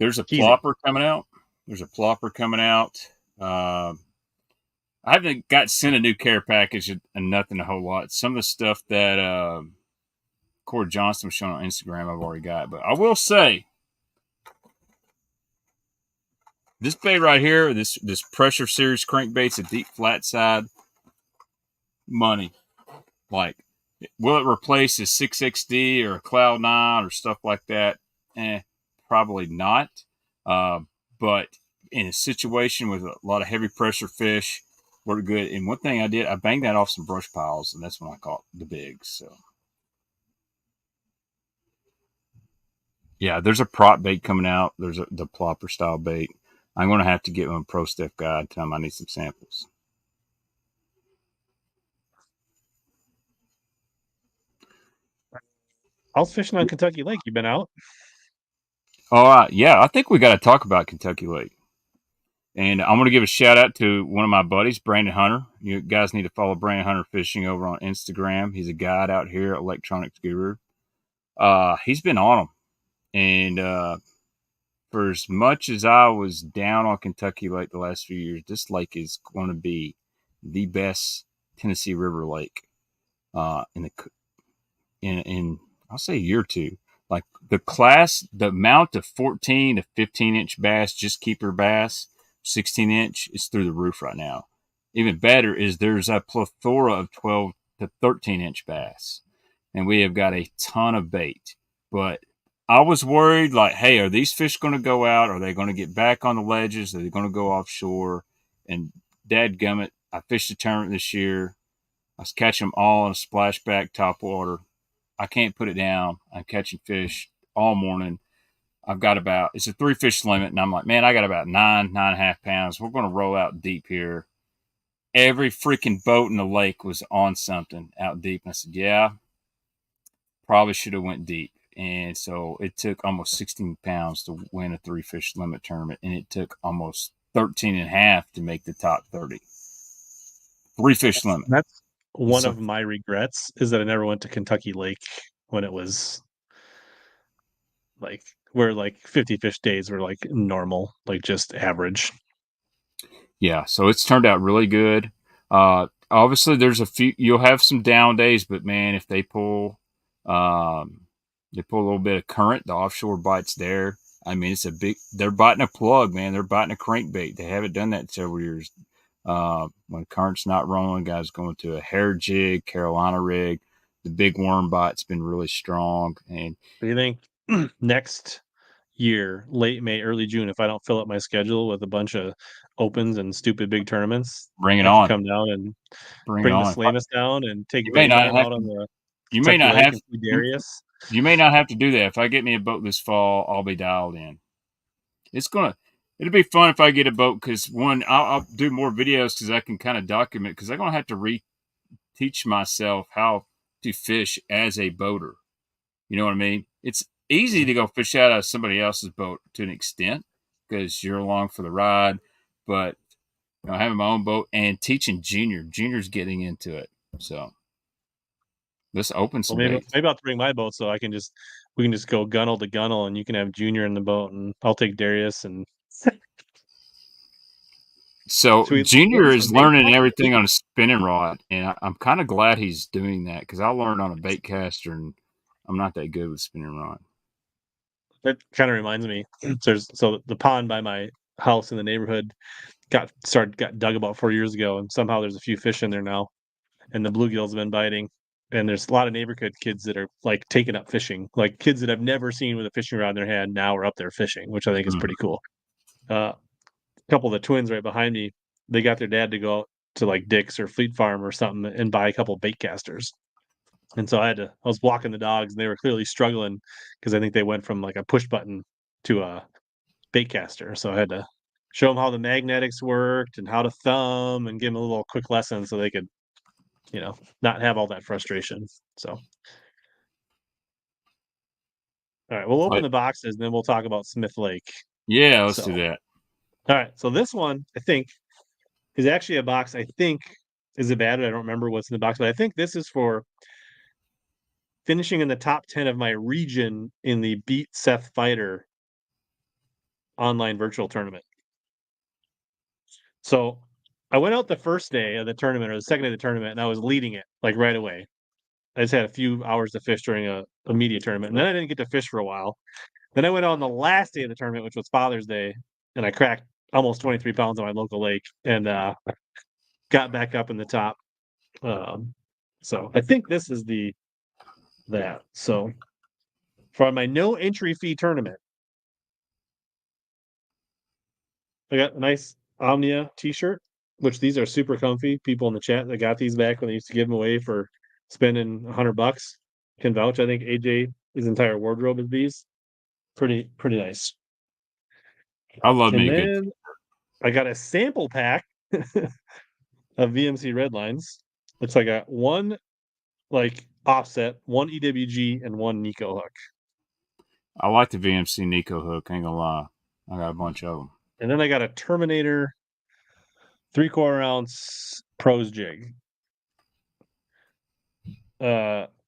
There's a plopper coming out. I haven't got sent a new care package and nothing a whole lot. Some of the stuff that Corey Johnson was showing on Instagram, I've already got. But I will say, this bait right here, this Pressure Series crankbait's a deep flat side money. Like, will it replace a 6XD or a Cloud 9 or stuff like that? Probably not. But in a situation with a lot of heavy pressure fish, we're good. And one thing I did, I banged that off some brush piles, and that's when I caught the bigs. So, yeah, there's a prop bait coming out. There's the plopper style bait. I'm going to have to get one Pro Step guide. Tell him I need some samples. I was fishing on Kentucky Lake. You been out? Oh, yeah. I think we got to talk about Kentucky Lake. And I'm going to give a shout out to one of my buddies, Brandon Hunter. You guys need to follow Brandon Hunter Fishing over on Instagram. He's a guide out here at Electronics Guru. He's been on them. And for as much as I was down on Kentucky Lake the last few years, this lake is going to be the best Tennessee River lake in I'll say a year or two. Like the amount of 14 to 15-inch bass, just keeper bass, 16-inch is through the roof right now. Even better is there's a plethora of 12 to 13-inch bass, and we have got a ton of bait. But I was worried, like, hey, are these fish going to go out? Are they going to get back on the ledges? Are they going to go offshore? And dadgummit, I fished a tournament this year. I was catching them all in a splashback topwater. I can't put it down. I'm catching fish all morning. I've got it's a 3-fish limit, and I'm like, man, I got about 9.5 pounds. We're going to roll out deep here. Every freaking boat in the lake was on something out deep. And I said, yeah, probably should have went deep. And so it took almost 16 pounds to win a 3-fish limit tournament, and it took almost 13.5 to make the top 30. 3-fish limit. That's one of my regrets, is that I never went to Kentucky Lake when it was like where like 50 fish days were like normal, like just average. Yeah, so it's turned out really good. Obviously, there's a few. You'll have some down days, but man, if they pull a little bit of current, the offshore bite's there. I mean, it's a big. They're biting a plug, man. They're biting a crankbait. They haven't done that in several years. When current's not rolling, guys going to a hair jig, Carolina rig. The big worm bite's been really strong. And do you think next year, late May, early June, if I don't fill up my schedule with a bunch of opens and stupid big tournaments, bring it I on. could come down and bring the Slamus down and take Baitman out on the Kentucky Lake and see Darius. You may not have to do that. If I get me a boat this fall, I'll be dialed in. It'll be fun if I get a boat, because one, I'll do more videos because I can kind of document, because I'm going to have to teach myself how to fish as a boater. You know what I mean? It's easy to go fish out of somebody else's boat to an extent because you're along for the ride, but having my own boat and teaching Junior's getting into it. So let's open some maybe I'll have to bring my boat so we can just go gunnel to gunnel, and you can have Junior in the boat, and I'll take Darius. And so Junior is learning everything on a spinning rod, and I'm kind of glad he's doing that, because I learned on a bait caster, and I'm not that good with spinning rod. That kind of reminds me. So the pond by my house in the neighborhood got dug about 4 years ago, and somehow there's a few fish in there now, and the bluegills have been biting. And there's a lot of neighborhood kids that are like taking up fishing, like kids that I've never seen with a fishing rod in their hand now are up there fishing, which I think is pretty cool. A couple of the twins right behind me, they got their dad to go out to like Dick's or Fleet Farm or something and buy a couple bait casters. And so I was walking the dogs, and they were clearly struggling because I think they went from like a push button to a bait caster. So I had to show them how the magnetics worked and how to thumb, and give them a little quick lesson so they could, not have all that frustration. So, all right, we'll open the boxes, and then we'll talk about Smith Lake. Yeah, let's do that. All right, so this one, I think, is actually a box. I think, is it bad? I don't remember what's in the box, but I think this is for finishing in the top 10 of my region in the Beat Seth Fighter online virtual tournament. So I went out the first day of the tournament, or the second day of the tournament, and I was leading it like right away. I just had a few hours to fish during a media tournament, and then I didn't get to fish for a while. Then I went on the last day of the tournament, which was Father's Day, and I cracked almost 23 pounds on my local lake, and got back up in the top. So I think this is that. So for my no entry fee tournament, I got a nice Omnia t-shirt, which these are super comfy. People in the chat that got these back when they used to give them away for spending $100 can vouch. I think AJ, his entire wardrobe is these. Pretty nice. I love me. And then I got a sample pack of VMC Redlines. Looks like I got one like offset, one EWG, and one Nico hook. I like the VMC Nico hook, ain't gonna lie. I got a bunch of them. And then I got a Terminator 3/4 ounce pros jig.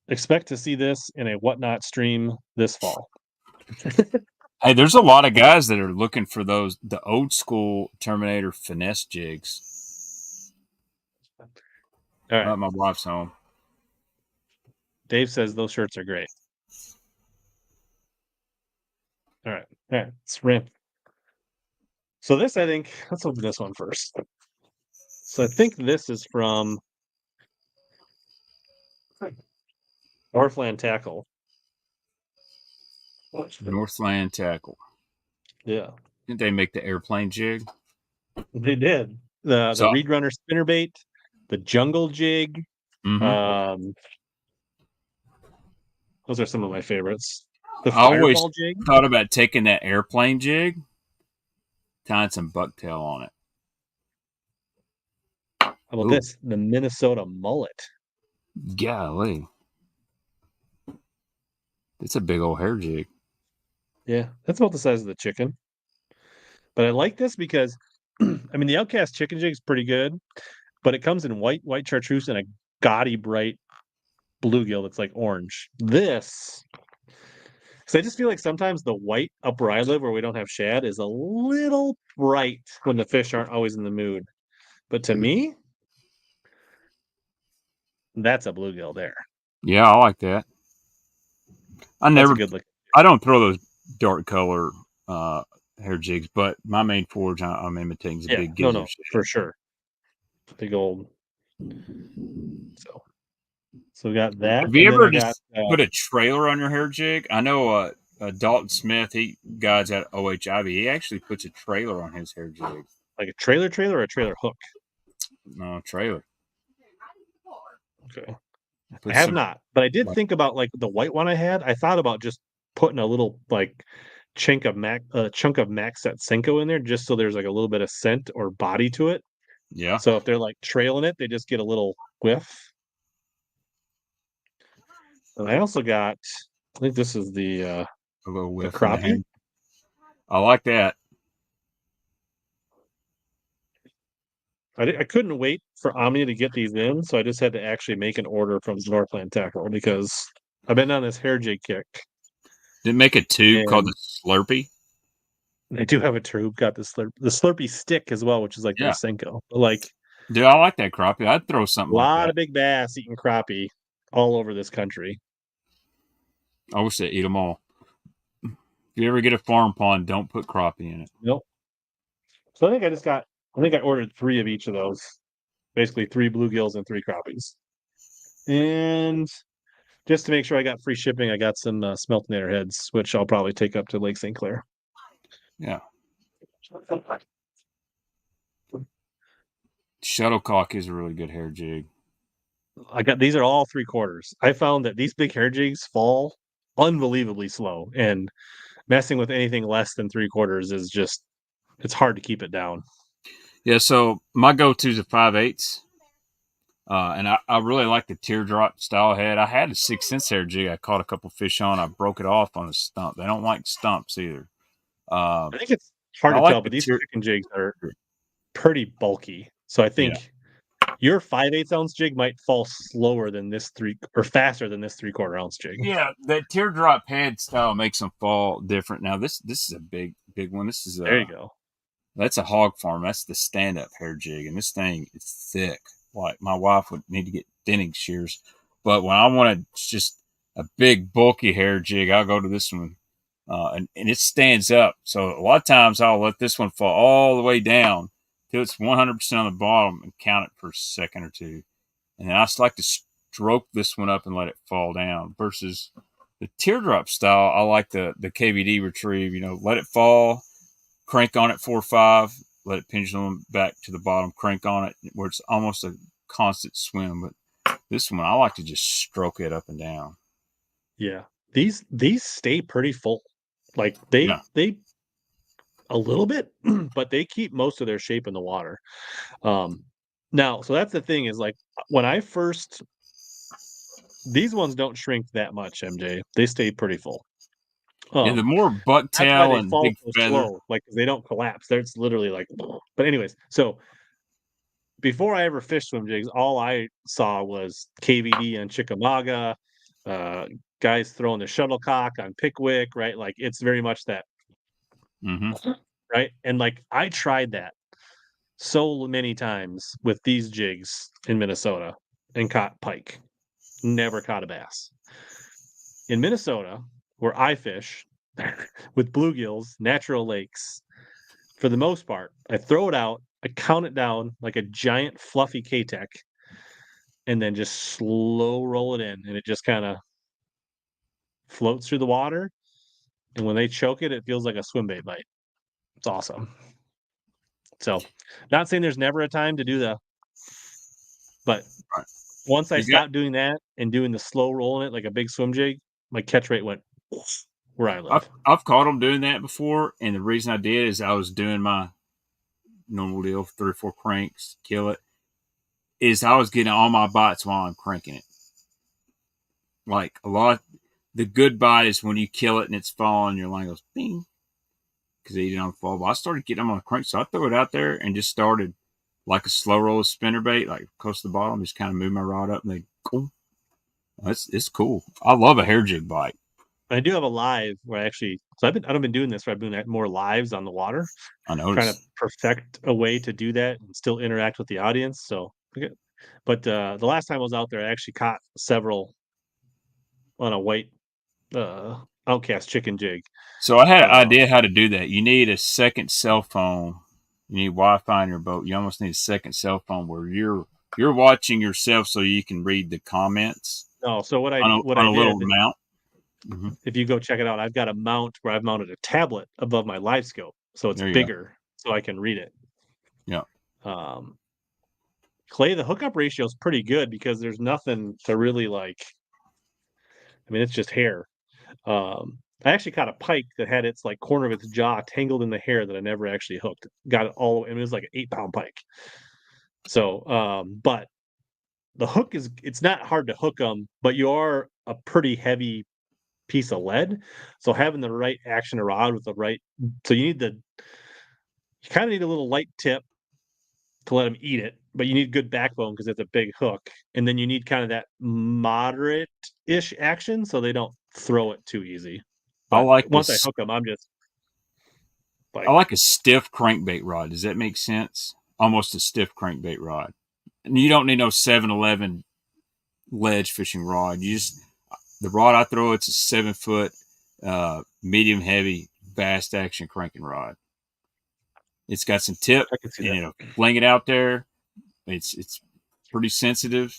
Expect to see this in a Whatnot stream this fall. Hey, there's a lot of guys that are looking for the old school Terminator finesse jigs. All right. My wife's home. Dave says those shirts are great. All right, let's ramp. So this, I think, let's open this one first. So I think this is from Northland Tackle. Northland Tackle. Yeah. Didn't they make the airplane jig? They did. The Reed Runner spinnerbait, the Jungle Jig. Mm-hmm. Those are some of my favorites. The I always Fireball Jig. thought about taking that airplane jig, tying some bucktail on it. How about this? The Minnesota Mullet. Golly. It's a big old hair jig. Yeah, that's about the size of the chicken. But I like this because, I mean, the Outcast chicken jig is pretty good, but it comes in white chartreuse and a gaudy bright bluegill that's like orange. This, because I just feel like sometimes the white up where I live, where we don't have shad, is a little bright when the fish aren't always in the mood. But to me, that's a bluegill there. Yeah, I like that. That's a good look. I don't throw those dark color hair jigs, but my main forage I'm imitating is a big gizzard shad. For sure. Big old. So we got that. Have you ever just put a trailer on your hair jig? I know Dalton Smith, he guides at OHIV. He actually puts a trailer on his hair jig. Like a trailer or a trailer hook? No, trailer. Okay. I have not, but I did think about like the white one I had. I thought about just putting a little like chunk of Max Set Senko in there, just so there's like a little bit of scent or body to it. Yeah. So if they're like trailing it, they just get a little whiff. And I also got, I think this is a little whiff, the crappie. I like that. I couldn't wait for Omnia to get these in, so I just had to actually make an order from Northland Tackle because I've been on this hair jig kick. Did it make a tube called the Slurpee? They do have a tube, got the Slurpee stick as well, which is like their Senko. Like, dude, I like that crappie. I'd throw something like that. A lot of big bass eating crappie all over this country. I wish they'd eat them all. If you ever get a farm pond, don't put crappie in it. Nope. So I think I ordered 3 of each of those. Basically 3 bluegills and 3 crappies. And just to make sure I got free shipping, I got some smeltinator heads, which I'll probably take up to Lake St. Clair. Yeah. Shuttlecock is a really good hair jig. These are all 3/4. I found that these big hair jigs fall unbelievably slow, and messing with anything less than 3/4 is just, it's hard to keep it down. Yeah, so my go-to is a 5/8. And I really like the teardrop style head. I had a 6 cents hair jig. I caught a couple fish on. I broke it off on a stump. They don't like stumps either. I think it's hard to tell, but these chicken jigs are pretty bulky. So I think your 5/8 ounce jig might fall slower than this faster than this 3/4 ounce jig. Yeah, that teardrop head style makes them fall different. Now this is a big one. This is there you go. That's a hog farm. That's the stand-up hair jig, and this thing is thick. Like my wife would need to get thinning shears, but when I wanted just a big bulky hair jig, I'll go to this one, and it stands up. So a lot of times I'll let this one fall all the way down till it's 100% on the bottom and count it for a second or two, and then I just like to stroke this one up and let it fall down. Versus the teardrop style, I like the KVD retrieve. Let it fall, crank on it 4 or 5. Let it pendulum back to the bottom, crank on it, where it's almost a constant swim. But this one, I like to just stroke it up and down. Yeah. These stay pretty full. Like they a little bit, but they keep most of their shape in the water. Now, so that's the thing is like when I first, these ones don't shrink that much, MJ. They stay pretty full. The more bucktail and big feather, slow, like they don't collapse. It's literally like. But anyways, so before I ever fished swim jigs, all I saw was KVD on Chickamauga, guys throwing the shuttlecock on Pickwick, right? Like it's very much that, right? And like I tried that so many times with these jigs in Minnesota and caught pike, never caught a bass. In Minnesota, where I fish, with bluegills, natural lakes. For the most part, I throw it out, I count it down like a giant fluffy K-Tech, and then just slow roll it in, and it just kind of floats through the water. And when they choke it, it feels like a swim bait bite. It's awesome. So, not saying there's never a time to do but once I stopped doing that and doing the slow rolling it like a big swim jig, my catch rate went where I live. I've caught them doing that before, and the reason I did is I was doing my normal deal, 3 or 4 cranks, kill it. Is I was getting all my bites while I'm cranking it. Like the good bite is when you kill it and it's falling, your line goes bing because they eat it on the fall. But I started getting them on the crank, so I threw it out there and just started like a slow roll of spinner bait, like close to the bottom, just kind of move my rod up and they cool. It's cool. I love a hair jig bite. I do have a live where I actually, so I've been doing this where I've been doing more lives on the water. I noticed. Trying to perfect a way to do that and still interact with the audience. So, but the last time I was out there, I actually caught several on a white outcast chicken jig. So I had an idea how to do that. You need a second cell phone. You need Wi-Fi in your boat. You almost need a second cell phone where you're watching yourself so you can read the comments. No, so what I did, little mount. Mm-hmm. If you go check it out, I've got a mount where I've mounted a tablet above my live scope, so it's bigger, so I can read it. Yeah. Clay, the hookup ratio is pretty good because there's nothing to really like. I mean, it's just hair. I actually caught a pike that had its like corner of its jaw tangled in the hair that I never actually hooked. Got it all, and it was like an 8-pound pike. So, but the hook it's not hard to hook them, but you are a pretty heavy piece of lead. So having the right action rod with the right, so you kind of need a little light tip to let them eat it, but you need good backbone because it's a big hook. And then you need kind of that moderate-ish action so they don't throw it too easy. But once I hook them, I'm just I like a stiff crankbait rod. Does that make sense? Almost a stiff crankbait rod. And you don't need no 7-Eleven ledge fishing rod. The rod I throw, it's a 7-foot, medium heavy, fast action cranking rod. It's got some tip, and it'll fling it out there. It's pretty sensitive,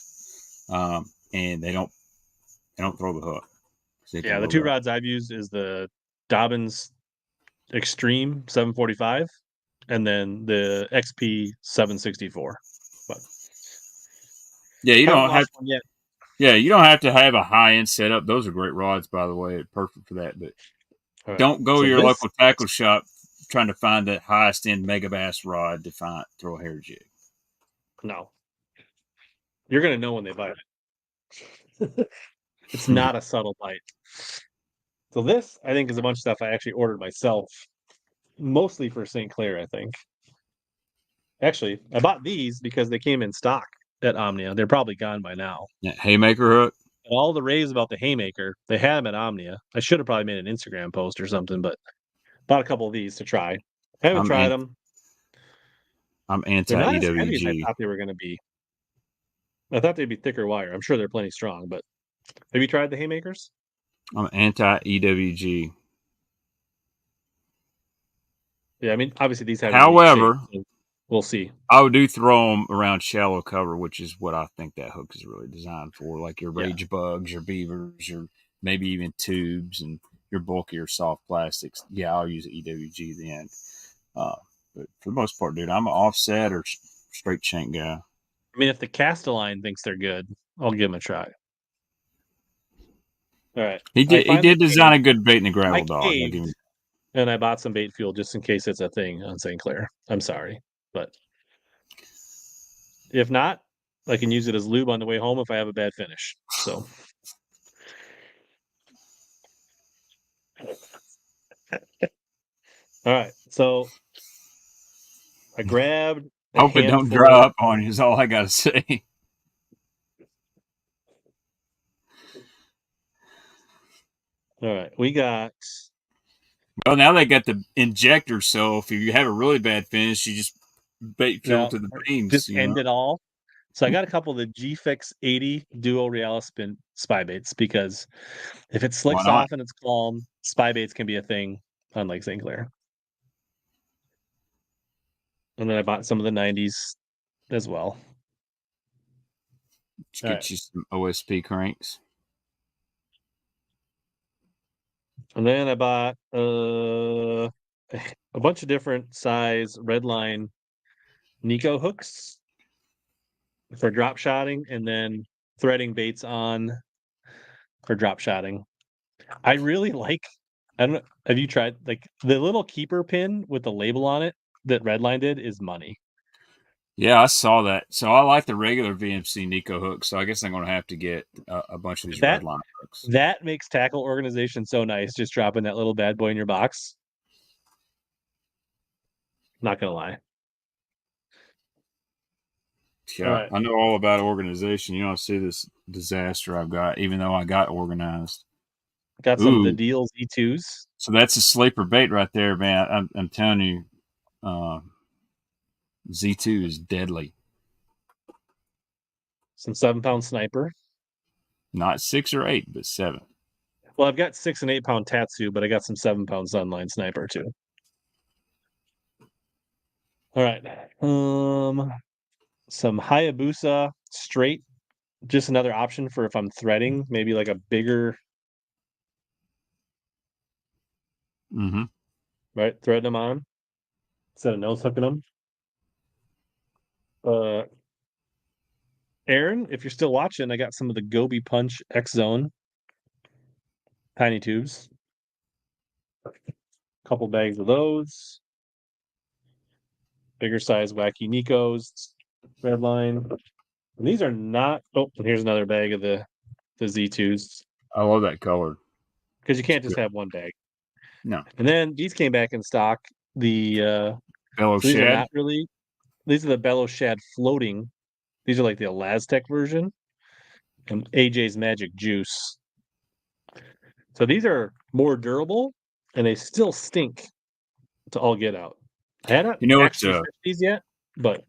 and they don't throw the hook. Yeah, the 2 rods I've used is the Dobbins Extreme 745, and then the XP 764. But yeah, you don't have yet. Yeah, you don't have to have a high-end setup. Those are great rods, by the way. Perfect for that. But don't go to your local tackle shop trying to find the highest-end mega bass rod to throw a hair jig. No. You're going to know when they bite it. It's not a subtle bite. So this, I think, is a bunch of stuff I actually ordered myself, mostly for St. Clair, I think. Actually, I bought these because they came in stock at Omnia. They're probably gone by now. Yeah, Haymaker hook. And all the raves about the Haymaker, they had them at Omnia. I should have probably made an Instagram post or something, but bought a couple of these to try. I haven't tried them. I'm anti-EWG. They're not as heavy as I thought they were going to be. I thought they'd be thicker wire. I'm sure they're plenty strong, but have you tried the Haymakers? I'm anti-EWG. Yeah, I mean, obviously these have. However, shape, so we'll see. I do throw them around shallow cover, which is what I think that hook is really designed for, like your rage bugs, your beavers, your maybe even tubes, and your bulkier soft plastics. Yeah, I'll use EWG then. But for the most part, dude, I'm an offset or straight shank guy. I mean, if the Castelline thinks they're good, I'll give them a try. All right. He did design a good bait in the gravel dog. And I bought some bait fuel just in case it's a thing on St. Clair. I'm sorry, but if not, I can use it as lube on the way home if I have a bad finish. So. All right, so I grabbed. Hope it don't dry up on you is all I got to say. All right, we got. Well, now they got the injector, so if you have a really bad finish, you just bait fuel to the beams. Just end it all. So I got a couple of the G-Fix 80 Duo Realis spin spy baits because if it slicks off and it's calm, spy baits can be a thing on Lake St. Clair. And then I bought some of the 90s as well. Get you some OSP cranks. And then I bought a bunch of different size redline Nico hooks for drop shotting, and then threading baits on for drop shotting. I really like. I don't know. Have you tried like the little keeper pin with the label on it that Redline did is money. Yeah, I saw that. So I like the regular VMC Nico hooks. So I guess I'm going to have to get a bunch of these Redline hooks. That makes tackle organization so nice. Just dropping that little bad boy in your box. Not gonna lie. Yeah, right. I know all about organization. You don't see this disaster I've got, even though I got organized. Got some of the deals E2s. So that's a sleeper bait right there, man. I'm telling you, Z2 is deadly. Some 7-pound sniper. Not 6 or 8, but 7. Well, I've got 6 and 8 pound Tatsu, but I got some 7-pound Sunline sniper too. All right. Some Hayabusa straight. Just another option for if I'm threading, maybe like a bigger. Mm-hmm. Right, threading them on instead of nose hooking them. Aaron, if you're still watching, I got some of the Gobi Punch X Zone tiny tubes. A couple bags of those. Bigger size Wacky Nikos, Redline. And these are not. Oh, and here's another bag of the Z2s. I love that color. Because you can't just have one bag. No. And then these came back in stock. The Bellow so these Shad. are not really. These are the Bellow Shad floating. These are like the Elaztec version. And AJ's Magic Juice. So these are more durable, and they still stink to all get out. I hadn't actually fished these yet, but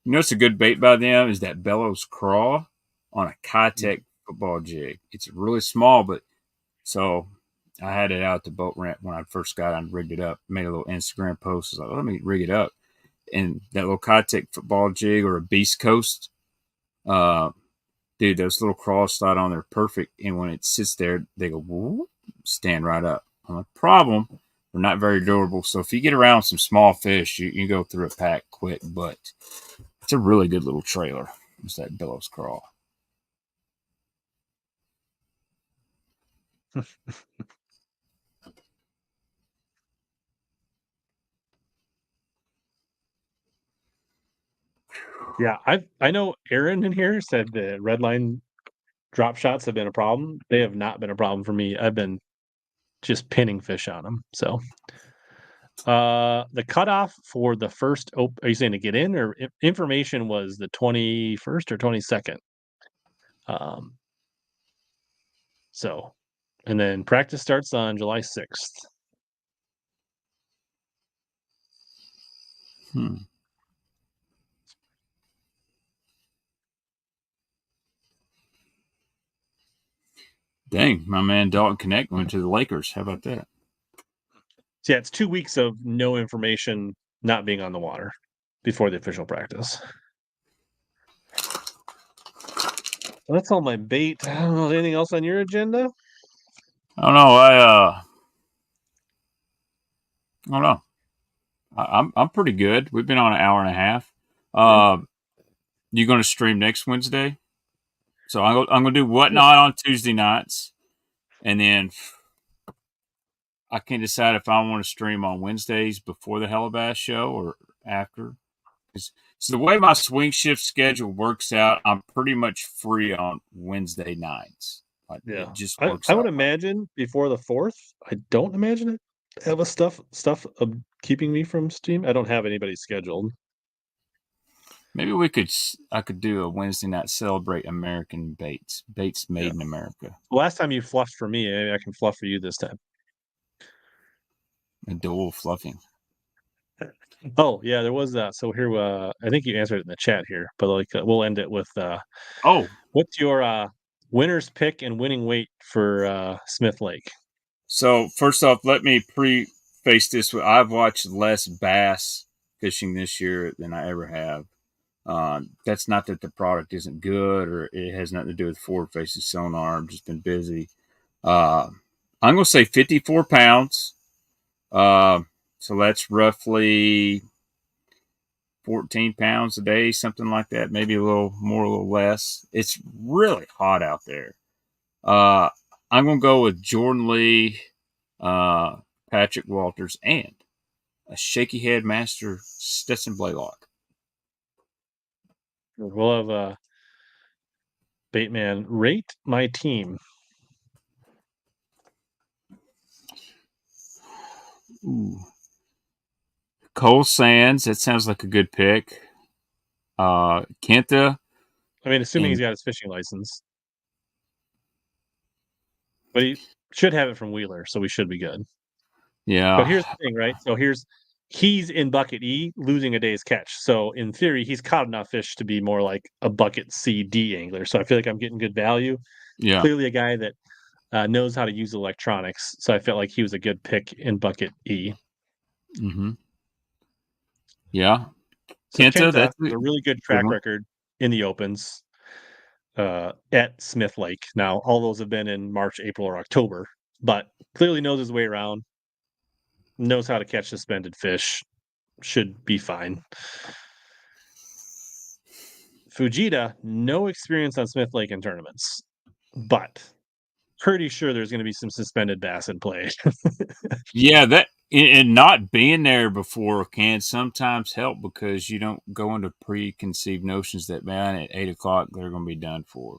you know what's a good bait by them is that Bellows Craw on a Kitech football jig. It's really small, but so I had it out at the boat ramp when I first got on, rigged it up, made a little Instagram post. I was like, let me rig it up. And that little Kitech football jig or a Beast Coast, dude, those little craws slide on there perfect. And when it sits there, they go, whoop, stand right up. The problem, they're not very durable. So if you get around some small fish, you go through a pack quick. But it's a really good little trailer. It's that Bellows Craw. Yeah, I know Aaron in here said the Redline drop shots have been a problem. They have not been a problem for me. I've been just pinning fish on them. So the cutoff for the first are you saying to get in, or information was the 21st or 22nd? So and then practice starts on July 6th. Dang, my man Dalton Connect went to the Lakers. How about that? So yeah, it's 2 weeks of no information, not being on the water before the official practice. Well, that's all my bait. I don't know. Anything else on your agenda? I don't know. I don't know. I'm pretty good. We've been on an hour and a half. You going to stream next Wednesday? So I'm going to do Whatnot on Tuesday nights, and then I can decide if I want to stream on Wednesdays before the HellaBass show or after. So the way my swing shift schedule works out, I'm pretty much free on Wednesday nights. Yeah, it just works. I would imagine before the 4th. I don't imagine it have a stuff keeping me from stream. I don't have anybody scheduled. Maybe I could do a Wednesday night celebrate American baits made in America. Last time you fluffed for me, maybe I can fluff for you this time. A dual fluffing. Oh yeah, there was that. So here, I think you answered it in the chat here, but like we'll end it with what's your winner's pick and winning weight for Smith Lake? So first off, let me preface this with I've watched less bass fishing this year than I ever have. That's not that the product isn't good or it has nothing to do with forward facing sonar. I've just been busy. Uh, I'm going to say 54 pounds. So that's roughly 14 pounds a day, something like that. Maybe a little more, a little less. It's really hot out there. Uh, I'm going to go with Jordan Lee, Patrick Walters, and a shaky head master Stetson Blaylock. We'll have Baitman rate my team. Ooh. Cole Sands, that sounds like a good pick. Kenta. I mean, assuming he's got his fishing license. But he should have it from Wheeler, so we should be good. Yeah. But here's the thing, right? So he's in bucket E, losing a day's catch. So in theory, he's caught enough fish to be more like a bucket C, D angler. So I feel like I'm getting good value. Yeah. Clearly a guy that knows how to use electronics. So I felt like he was a good pick in bucket E. Mm-hmm. Yeah. So Kenta has a really good track record in the opens at Smith Lake. Now, all those have been in March, April, or October, but clearly knows his way around, knows how to catch suspended fish, should be fine. Fujita, no experience on Smith Lake in tournaments, but pretty sure there's going to be some suspended bass in play. Yeah, that and not being there before can sometimes help because you don't go into preconceived notions that man at 8 o'clock they're going to be done for.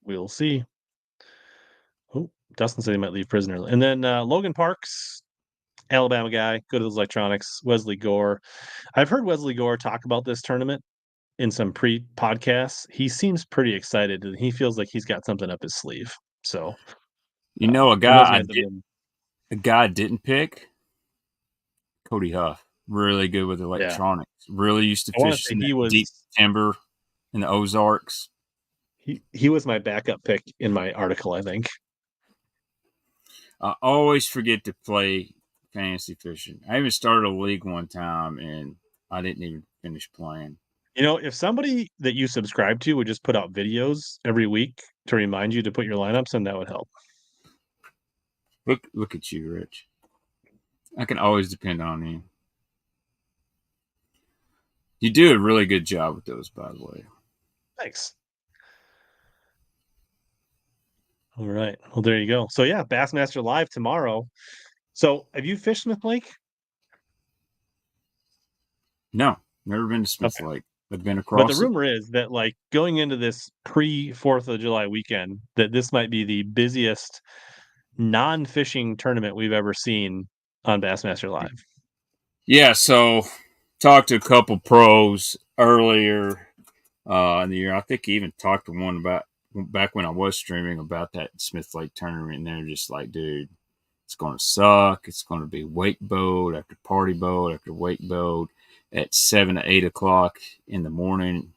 We'll see. Oh, Dustin said he might leave prison early. And then Logan Parks, Alabama guy, good at his electronics. Wesley Gore. I've heard Wesley Gore talk about this tournament in some pre-podcasts. He seems pretty excited and he feels like he's got something up his sleeve. So, a guy I didn't pick, Cody Huff. Really good with electronics. Yeah. Really used to fish in deep timber in the Ozarks. He was my backup pick in my article, I think. I always forget to play fantasy fishing. I even started a league one time and I didn't even finish playing. You know, if somebody that you subscribe to would just put out videos every week to remind you to put your lineups in, that would help. Look at you, Rich. I can always depend on you. You do a really good job with those, by the way. Thanks. All right. Well, there you go. So yeah, Bassmaster Live tomorrow. So have you fished Smith Lake? No, never been to Smith Lake. I've been across. But the rumor is that like going into this pre-4th of July weekend, that this might be the busiest non-fishing tournament we've ever seen on Bassmaster Live. Yeah, so talked to a couple pros earlier in the year. I think he even talked to one about back when I was streaming about that Smith Lake tournament, and they're just like, dude, it's going to suck. It's going to be wake boat after party boat after wake boat at 7 to 8 o'clock in the morning.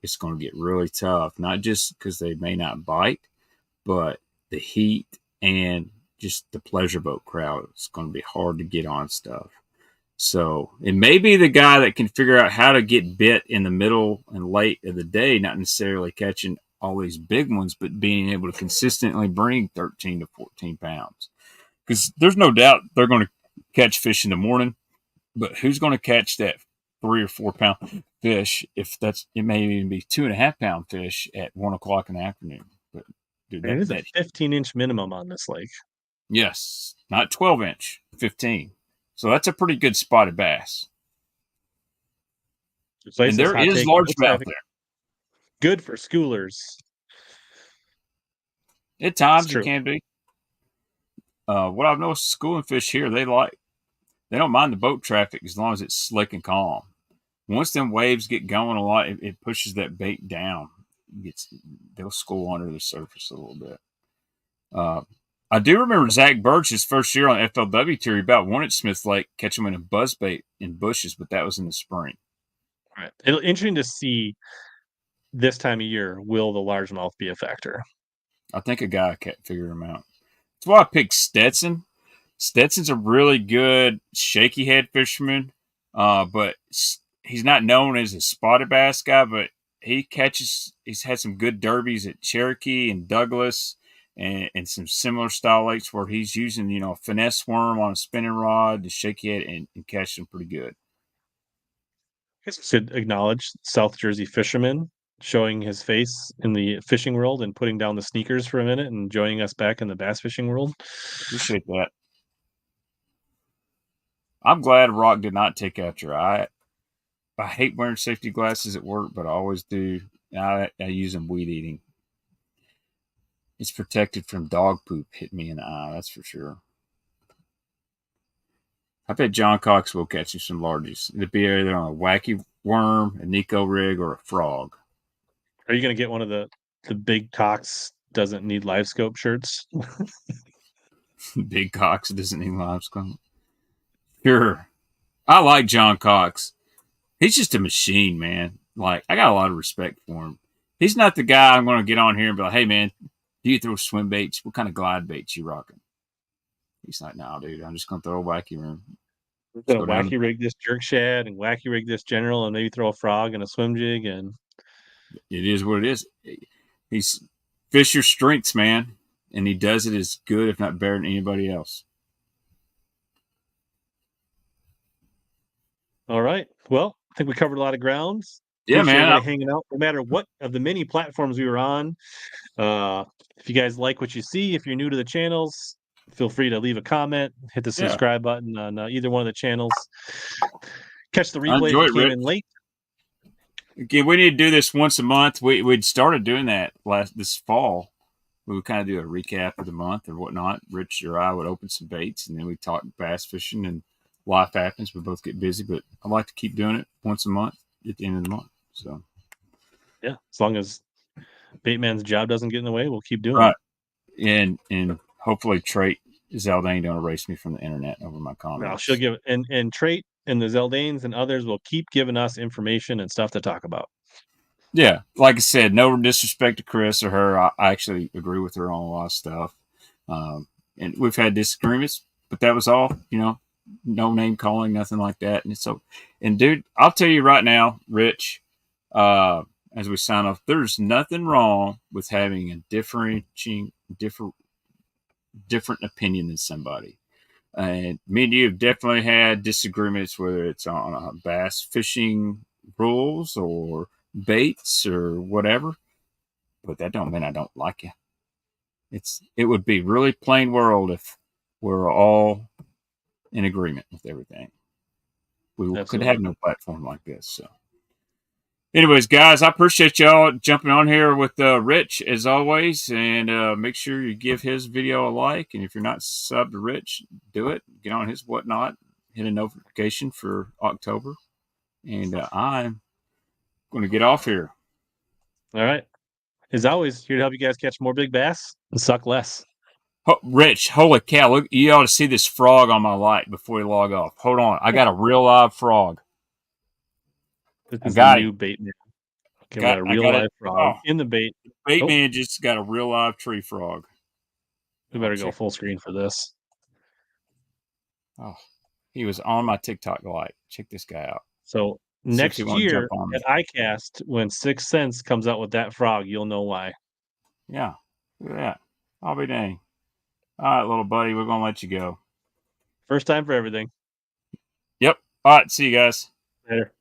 It's going to get really tough, not just because they may not bite, but the heat and just the pleasure boat crowd. It's going to be hard to get on stuff. So it may be the guy that can figure out how to get bit in the middle and late of the day, not necessarily catching all these big ones, but being able to consistently bring 13 to 14 pounds. Because there's no doubt they're going to catch fish in the morning, but who's going to catch that 3 or 4 pound fish if it may even be 2.5 pound fish at 1 o'clock in the afternoon? But dude, it is a 15-inch minimum on this lake. Yes, not 12-inch, 15. So that's a pretty good spotted bass. And there is largemouth there. Good for schoolers. At times it can be. What I've noticed, schooling fish here, they don't mind the boat traffic as long as it's slick and calm. Once them waves get going a lot, it pushes that bait down. They'll school under the surface a little bit. I do remember Zach Birch, his first year on FLW tour, he about won at Smith Lake, catch him in a buzzbait in bushes, but that was in the spring. Right. It'll interesting to see this time of year. Will the largemouth be a factor? I think a guy can't figure him out. That's why I picked Stetson. Stetson's a really good shaky head fisherman, but he's not known as a spotted bass guy, but he's had some good derbies at Cherokee and Douglas and some similar style lakes where he's using, a finesse worm on a spinning rod to shake it and catch them pretty good. I guess we should acknowledge South Jersey fisherman showing his face in the fishing world and putting down the sneakers for a minute and joining us back in the bass fishing world. Appreciate that. I'm glad Rock did not take out your eye. I hate wearing safety glasses at work, but I always do. I use them weed eating. It's protected from dog poop hit me in the eye, that's for sure. I bet John Cox will catch you some largies. It'd be either on a wacky worm, a Nico rig, or a frog. Are you going to get one of the Big Cox doesn't need live scope shirts? Big Cox doesn't need live scope. Sure. I like John Cox. He's just a machine, man. Like, I got a lot of respect for him. He's not the guy I'm going to get on here and be like, hey, man, do you throw swim baits? What kind of glide baits you rocking? He's like, no, dude, I'm just going to throw a wacky room. Wacky rig this jerk shad and wacky rig this general and maybe throw a frog and a swim jig. And it is what it is. He's Fisher's strengths, man. And he does it as good, if not better, than anybody else. All right. Well, I think we covered a lot of ground. Yeah, Appreciate man. Hanging out, no matter what of the many platforms we were on. If you guys like what you see, if you're new to the channels, feel free to leave a comment, hit the subscribe button on either one of the channels. Catch the replay if you came in late. Again, we need to do this once a month. We'd started doing that this fall. We would kind of do a recap of the month or whatnot. Rich or I would open some baits, and then we talk bass fishing, and life happens. We both get busy, but I like to keep doing it once a month at the end of the month. So, yeah, as long as Baitman's job doesn't get in the way, we'll keep doing it. And hopefully Trait Zaldain don't erase me from the internet over my comments. No, she'll give it, and Trait and the Zaldains and others will keep giving us information and stuff to talk about. Yeah, like I said, no disrespect to Chris or her. I actually agree with her on a lot of stuff. And we've had disagreements, but that was all, no name calling, nothing like that. And dude, I'll tell you right now, Rich, as we sign off, there's nothing wrong with having a different opinion than somebody. And me and you have definitely had disagreements, whether it's on bass fishing rules or baits or whatever. But that don't mean I don't like you. It would be really plain world if we're all in agreement with everything. We could have no platform like this. So, anyways, guys, I appreciate y'all jumping on here with Rich as always, and make sure you give his video a like. And if you're not subbed to Rich, do it. Get on his whatnot, hit a notification for October, and I'm going to get off here. All right. As always, here to help you guys catch more big bass and suck less. Rich, holy cow, look, you ought to see this frog on my light before you log off. Hold on. I got a real live frog. This is the new Baitman. Okay, we got a real live frog in the bait. Baitman just got a real live tree frog. We better go full screen for this. Oh, he was on my TikTok light. Check this guy out. So next year at iCast, when 6th Sense comes out with that frog, you'll know why. Yeah, look at that. I'll be dang. All right, little buddy, we're going to let you go. First time for everything. Yep. All right, see you guys. Later.